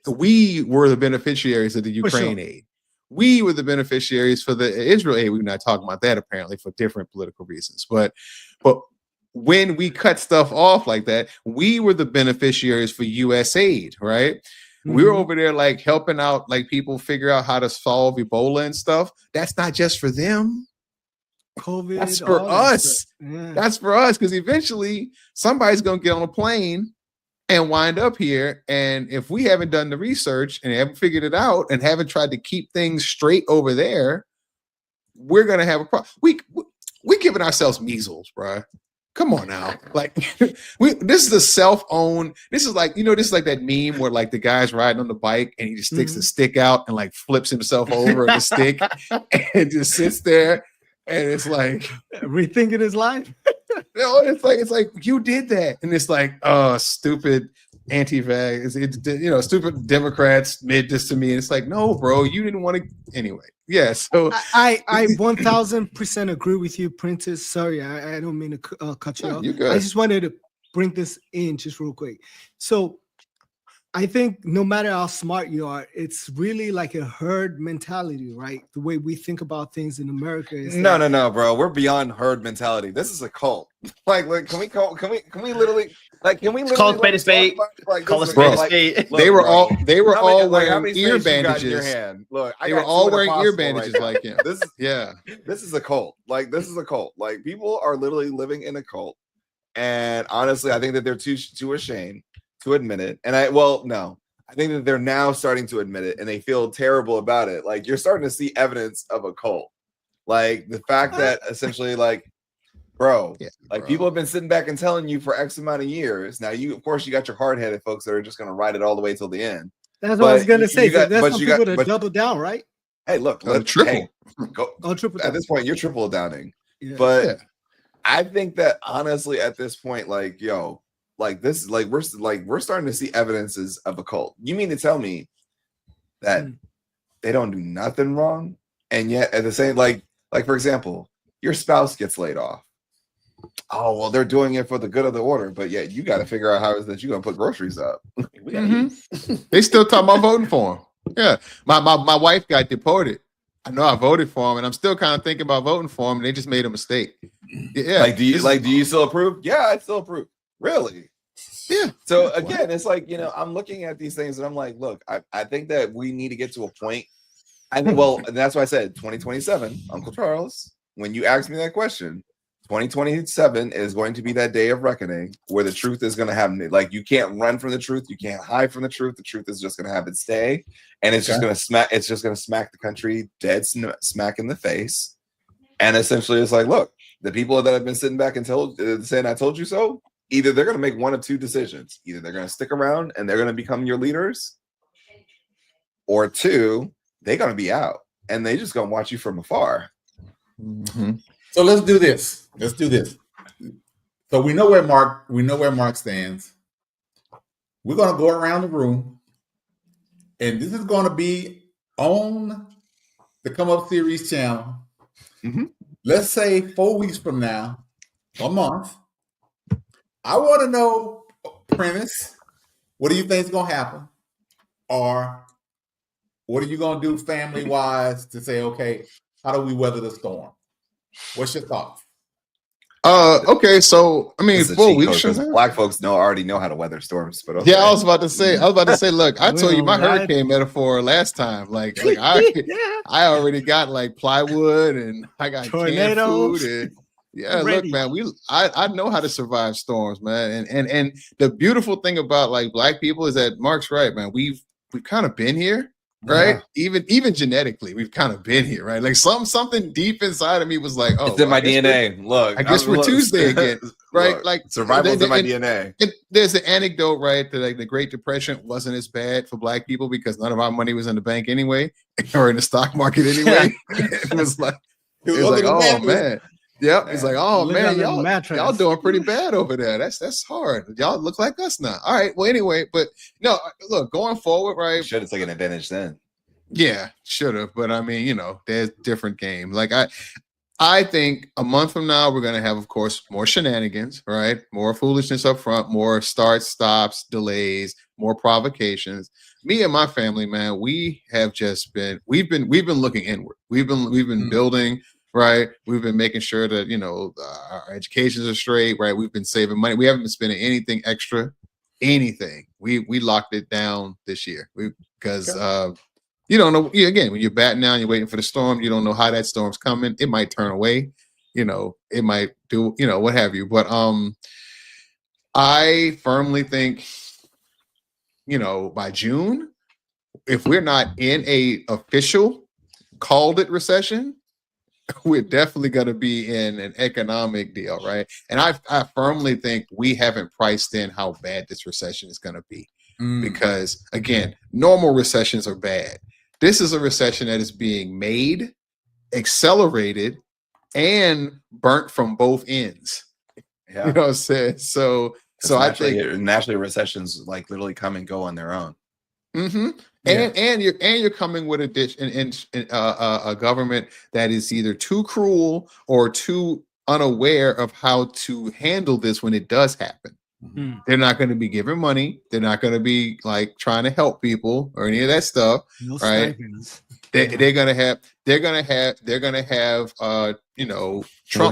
we were the beneficiaries of the Ukraine aid. We were the beneficiaries for the Israel aid. We're not talking about that apparently for different political reasons, but when we cut stuff off like that, we were the beneficiaries for U.S. aid, right? We were over there like helping out like people figure out how to solve Ebola and stuff. That's not just for them. COVID. That's for us. Yeah. That's for us, because eventually somebody's going to get on a plane and wind up here. And if we haven't done the research and haven't figured it out and haven't tried to keep things straight over there, we're going to have a problem. We're giving ourselves measles, bro. Come on now. Like this is a self-owned. This is like that meme where like the guy's riding on the bike and he just sticks the stick out and like flips himself over the stick and just sits there. And it's like rethinking his life. It's like you did that. And it's like, stupid anti-vax, stupid Democrats made this to me. And it's like, no, bro, you didn't want to anyway. Yeah, so I 1000% agree with you, Princess. Sorry, I don't mean to cut you off. You're good. I just wanted to bring this in just real quick. So I think no matter how smart you are, it's really like a herd mentality, right? The way we think about things in America is no, bro. We're beyond herd mentality. This is a cult. Can we literally call spade a spade? Like, Call this us is bro, like, state. look, they were bro. all they were How many- all like, how wearing many ear spades you got in your bandages. hand? Look, I They got were all two in a wearing ear possible bandages right like him. This is Yeah. this is a cult. Like, this is a cult. Like, people are literally living in a cult. And honestly, I think that they're too ashamed to admit it. And I think that they're now starting to admit it, and they feel terrible about it. Like, you're starting to see evidence of a cult. Like, the fact that essentially, like, bro, like, people have been sitting back and telling you for X amount of years. Now, of course, you got your hard-headed folks that are just going to ride it all the way till the end. That's what I was But gonna say. So there's some people that but- double down, right? Hey, look, triple. go. Triple At down. this point, you're triple downing. Yeah. But Yeah. I think that honestly, at this point, like, yo, like, this, like, we're starting to see evidences of a cult. You mean to tell me that they don't do nothing wrong, and yet at the same, like for example, your spouse gets laid off. Oh, well, they're doing it for the good of the order, but yet you got to figure out how is that you're gonna put groceries up. We gotta eat. They still talking about voting for him. Yeah. My wife got deported. I know I voted for him, and I'm still kind of thinking about voting for him. And they just made a mistake. Yeah. Like, do you still approve? Yeah, I still approve. Really? Yeah. So again, it's like, I'm looking at these things and I'm like, look, I think that we need to get to a point. I think, well, and that's why I said 2027, Uncle Charles, when you asked me that question, 2027 is going to be that day of reckoning where the truth is going to have, like, you can't run from the truth. You can't hide from the truth. The truth is just going to have its day. And it's just going to smack the country dead smack in the face. And essentially it's like, look, the people that have been sitting back and saying, I told you so, either they're going to make one of two decisions. Either they're going to stick around and they're going to become your leaders, or two, they're going to be out and they just going to watch you from afar. Mm-hmm. So let's do this. So we know where Mark stands. We're going to go around the room, and this is going to be on the Come Up Series channel. Mm-hmm. Let's say 4 weeks from now, a month. I want to know, premise, what do you think is going to happen? Or what are you going to do family-wise to say, okay, how do we weather the storm? What's your thoughts? Okay, so I mean, 4 weeks from now, black folks already know how to weather storms, but okay. yeah, I was about to say, look, I told you my hurricane metaphor last time. Like I already got like plywood and I got tornadoes. Canned food and look, man, I know how to survive storms, man. And the beautiful thing about like black people is that Mark's right, man. We've kind of been here. Right, even genetically, we've kind of been here, right? Like something deep inside of me was like, "Oh, it's in my DNA." Look, I guess we're Tuesday again, right? Look, like survival's in my DNA. And there's the anecdote, right? That like the Great Depression wasn't as bad for black people because none of our money was in the bank anyway, or in the stock market anyway. It was like, oh man. Yep. It's like, oh man, y'all doing pretty bad over there. That's hard. Y'all look like us now. All right. Well, anyway, but no, look, going forward, right? Should have taken advantage then. Yeah, should have. But I mean, there's different game. Like I think a month from now, we're gonna have, of course, more shenanigans, right? More foolishness up front, more starts, stops, delays, more provocations. Me and my family, man, we've been looking inward. We've been building. Right, we've been making sure that our educations are straight. Right, we've been saving money. We haven't been spending anything extra, anything. We locked it down this year because you don't know. Again, when you're batting down, you're waiting for the storm. You don't know how that storm's coming. It might turn away. It might do. What have you. But I firmly think by June, if we're not in a official called it recession, we're definitely going to be in an economic deal, right? And I firmly think we haven't priced in how bad this recession is going to be. Because, again, normal recessions are bad. This is a recession that is being made, accelerated, and burnt from both ends. Yeah. You know what I'm saying? So I think naturally recessions like literally come and go on their own. Mm-hmm. And you're coming with a government that is either too cruel or too unaware of how to handle this when it does happen. Mm-hmm. They're not going to be giving money. They're not going to be like trying to help people or any of that stuff. No right? They're gonna have Trump.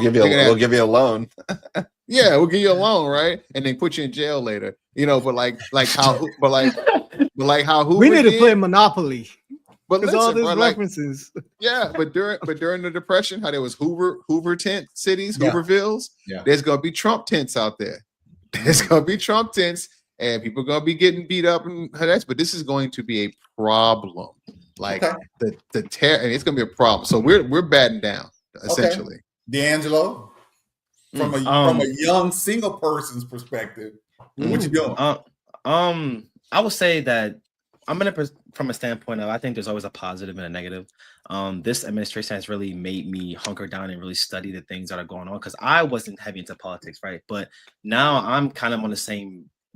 We'll give you a loan. Yeah, we'll give you a loan, right? And then put you in jail later. But how Hoover We need to did, play Monopoly. But because all listen, these bro, references. but during the Depression, how there was Hoover tent cities, Yeah. Hoovervilles. Yeah. There's gonna be Trump tents out there. There's gonna be Trump tents, and people are gonna be getting beat up and that's. But this is going to be a problem. Like the terror, and it's gonna be a problem. So we're batting down essentially. D'Angelo, from a young single person's perspective, what you doing? I would say that I'm from a standpoint of I think there's always a positive and a negative. This administration has really made me hunker down and really study the things that are going on because I wasn't heavy into politics, right? But now I'm kind of on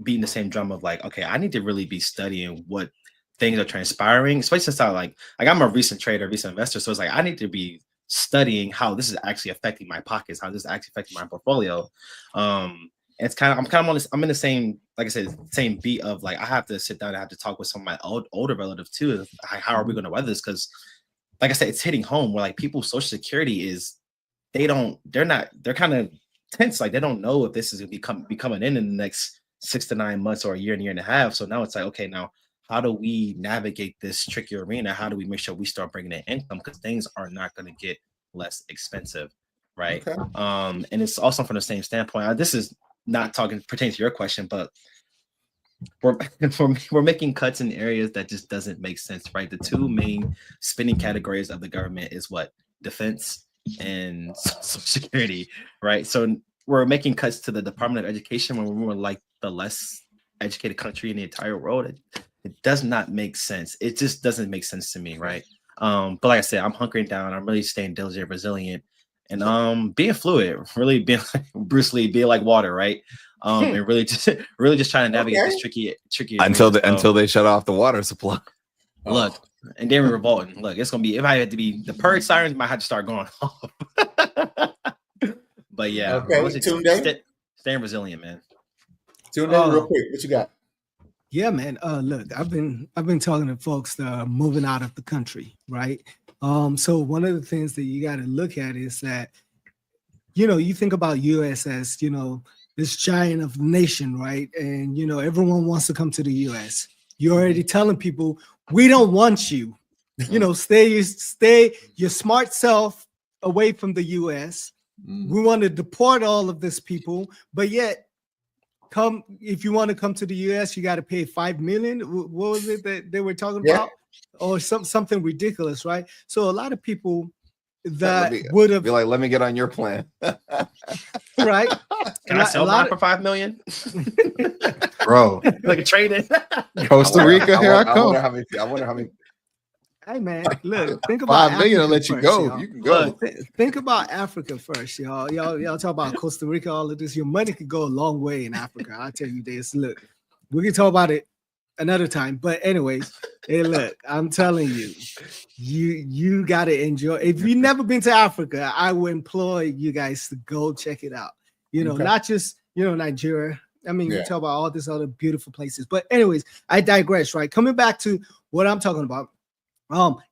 beating the same drum of like, okay, I need to really be studying what things are transpiring, especially since I'm a recent trader, recent investor. So it's like I need to be studying how this is actually affecting my pockets, how this is actually affecting my portfolio. It's I'm in the same, like I said, same beat of like I have to sit down and have to talk with some of my older relatives too. How are we going to weather this? Because, like I said, it's hitting home where like people's Social Security is they're kind of tense. Like they don't know if this is going to be coming in the next 6 to 9 months or a year and a half. So now it's like, okay, now how do we navigate this tricky arena? How do we make sure we start bringing in income? Because things are not going to get less expensive, right? Okay. And it's also from the same standpoint. This is not pertaining to your question, but we're making cuts in areas that just doesn't make sense, right? The two main spending categories of the government is what? Defense and Social Security, right? So we're making cuts to the Department of Education when we're like the less educated country in the entire world. It does not make sense. It just doesn't make sense to me, right? But like I said, I'm hunkering down. I'm really staying diligent, resilient, and being fluid. Really being like Bruce Lee, being like water, right? And really just trying to navigate this tricky until they shut off the water supply. Look, and then we're revolting. Look, it's gonna be if I had to be the purge sirens might have to start going off. But yeah, staying resilient, man. Tune in real quick. What you got? Yeah, man. Look, I've been talking to folks that are moving out of the country, right? So one of the things that you got to look at is that, you think about U.S. as, this giant of nation, right? And, everyone wants to come to the U.S. You're already telling people, we don't want you, stay your smart self away from the U.S. We want to deport all of these people, but yet, if you want to come to the U.S., you got to pay $5 million. What was it that they were talking about? Or something ridiculous, right? So a lot of people that would have be like, let me get on your plan, right? Can I sell mine for $5 million, bro? Like a trade-in. Costa Rica, here I come. I wonder how many. Hey man, look, think about $5 million. I'll let you go. Y'all. You can go. Think about Africa first, y'all. Y'all talk about Costa Rica, all of this. Your money could go a long way in Africa. I tell you this. Look, we can talk about it another time. But anyways, hey, look, I'm telling you, you gotta enjoy. If you've never been to Africa, I would implore you guys to go check it out. Not just Nigeria. I mean, you talk about all these other beautiful places. But anyways, I digress. Right, coming back to what I'm talking about.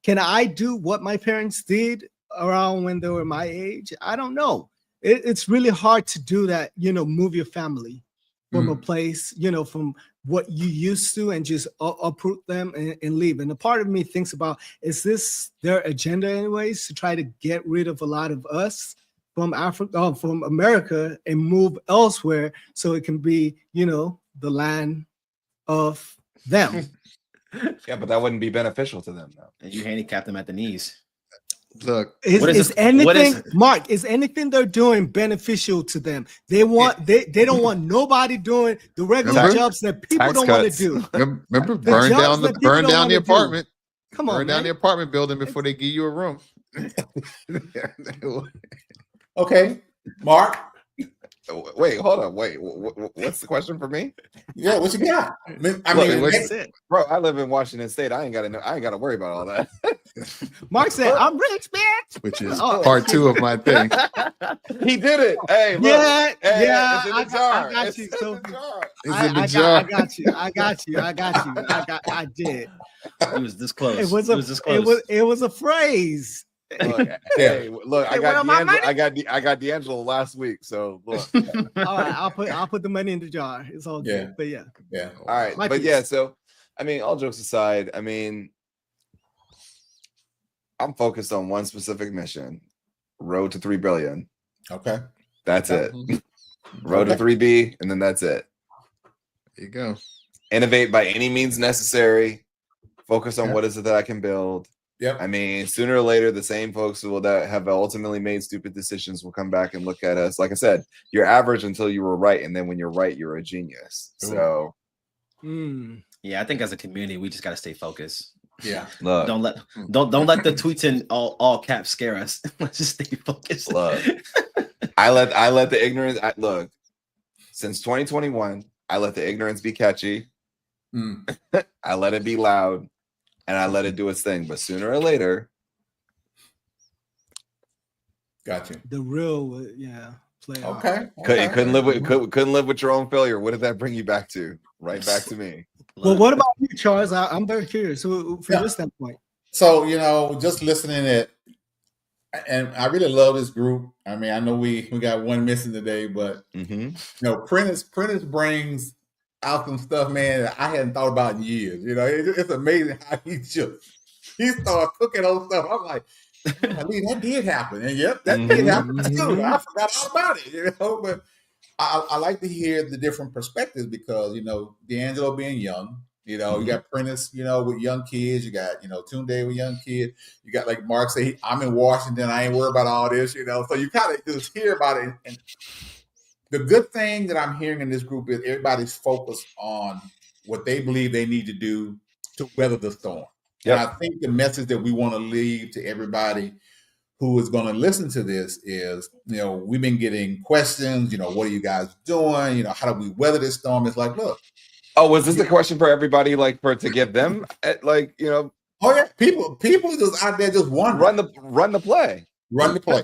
Can I do what my parents did around when they were my age? I don't know. It's really hard to do that, move your family from a place, from what you used to and just uproot them and leave. And a part of me thinks about, is this their agenda anyways, to try to get rid of a lot of us from Africa, from America and move elsewhere so it can be, the land of them. Yeah, but that wouldn't be beneficial to them, though. And you handicap them at the knees. Look, is anything they're doing beneficial to them? They don't want nobody doing the regular jobs that people don't want to do. Remember, burn down the apartment. Come on, burn down the apartment building before they give you a room. Okay, Mark. Wait, hold on. Wait, what's the question for me? Yeah, what you got? Bro, I live in Washington State. I ain't got to worry about all that. Mark said, "I'm rich, bitch," which is part 2 of my thing. He did it. Hey, look. Yeah. It's in the jar. I got you. It's in the jar. I did. It was this close. It was a phrase. Look, hey, look, Hey, where am I, I got D'Angelo last week, so look. All right, I'll put the money in the jar. It's all good. But yeah. All right, but yeah. So I mean, all jokes aside, I mean, I'm focused on one specific mission: road to 3 billion. Okay, that's it. Road to 3B, and then that's it. There you go. Innovate by any means necessary. Focus on what is it that I can build. Yep. I mean, sooner or later, the same folks who will that have ultimately made stupid decisions will come back and look at us. Like I said, you're average until you were right, and then when you're right, you're a genius. So, yeah, I think as a community, we just got to stay focused. Yeah. Look, don't let the tweets in all caps scare us. Let's just stay focused. Look, I let the ignorance. Look, since 2021, I let the ignorance be catchy. I let it be loud. And I let it do its thing, but sooner or later, got you. The real, play. Okay. Couldn't live with your own failure. What did that bring you back to? Right back to me. Well, what about you, Charles? I'm very curious. So, from your standpoint. So just listening it, and I really love this group. I mean, I know we got one missing today, but Prentice brings out some stuff, man, that I hadn't thought about in years. It's amazing how he started cooking on stuff. I'm like, that did happen. And yep, that did happen too. I forgot all about it, but I like to hear the different perspectives because, D'Angelo being young, you got Prentice, with young kids, you got, Tunde with young kids, you got, like Mark say, I'm in Washington, I ain't worried about all this, so you kind of just hear about it. And the good thing that I'm hearing in this group is everybody's focused on what they believe they need to do to weather the storm. Yep. And I think the message that we want to leave to everybody who is going to listen to this is, we've been getting questions, what are you guys doing? How do we weather this storm? It's like, look. Oh, was this the question for everybody, to give them, Oh, yeah. People just out there just wondering. Run the play. Run the play.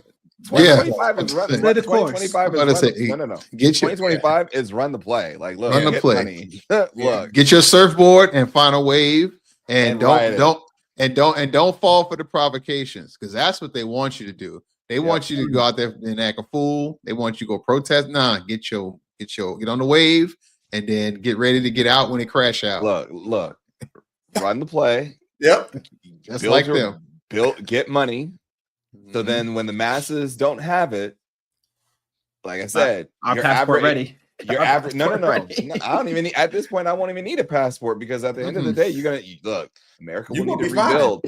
2025 is run. 2025 is no. 2025 is run the play. Like, look, run the play. Money. Look, get your surfboard and find a wave, and don't fall for the provocations, because that's what they want you to do. They want you to go out there and act a fool. They want you to go protest. Nah, get on the wave, and then get ready to get out when it crash out. Look, run the play. Yep, just like them. Get money. So then when the masses don't have it, like I said, our passport ready. Your average no. I don't even need, at this point, I won't even need a passport, because at the end of the day, America will need to rebuild.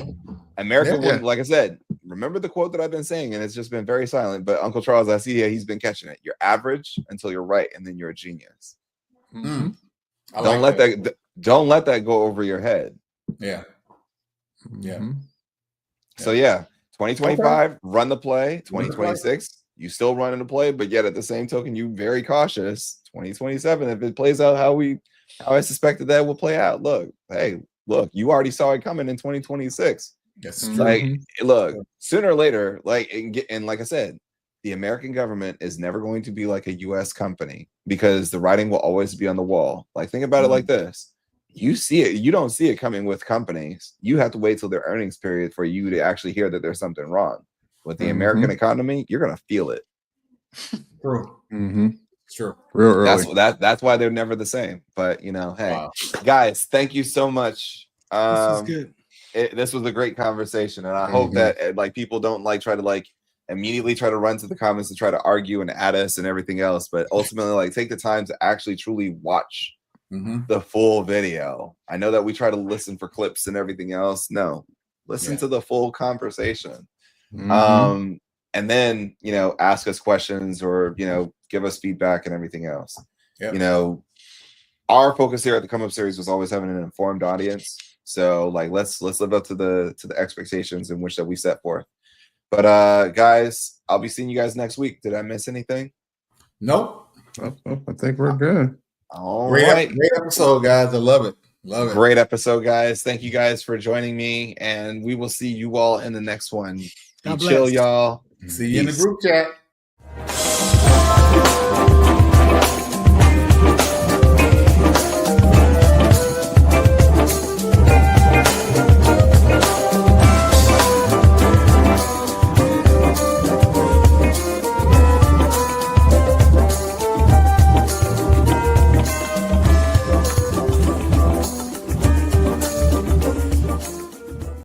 America will, like I said, remember the quote that I've been saying, and it's just been very silent. But Uncle Charles, I see he's been catching it. You're average until you're right, and then you're a genius. Don't let that go over your head. Yeah. So 2025, run the play. 2026, you still running the play, but yet at the same token, you very cautious. 2027, if it plays out how I suspected that will play out. Look, you already saw it coming in 2026. That's true. Look, sooner or later, and like I said, the American government is never going to be like a U.S. company, because the writing will always be on the wall. Like, think about it like this. You see it. You don't see it coming with companies. You have to wait till their earnings period for you to actually hear that there's something wrong with the American economy. You're gonna feel it. True. True. Real early. That's why they're never the same. But hey, guys, thank you so much. This was good. This was a great conversation, and I hope that people don't try to immediately try to run to the comments and try to argue and add us and everything else. But ultimately, take the time to actually truly watch the full video. I know that we try to listen for clips and everything else. No, listen to the full conversation. And then, ask us questions, or, give us feedback and everything else. Our focus here at the Come Up series was always having an informed audience. So let's live up to the expectations in which that we set forth. But guys, I'll be seeing you guys next week. Did I miss anything? Nope. I think we're good. Great episode, guys. I love it. Great episode, guys. Thank you guys for joining me, and we will see you all in the next one. Be chill, y'all. See you in the group chat.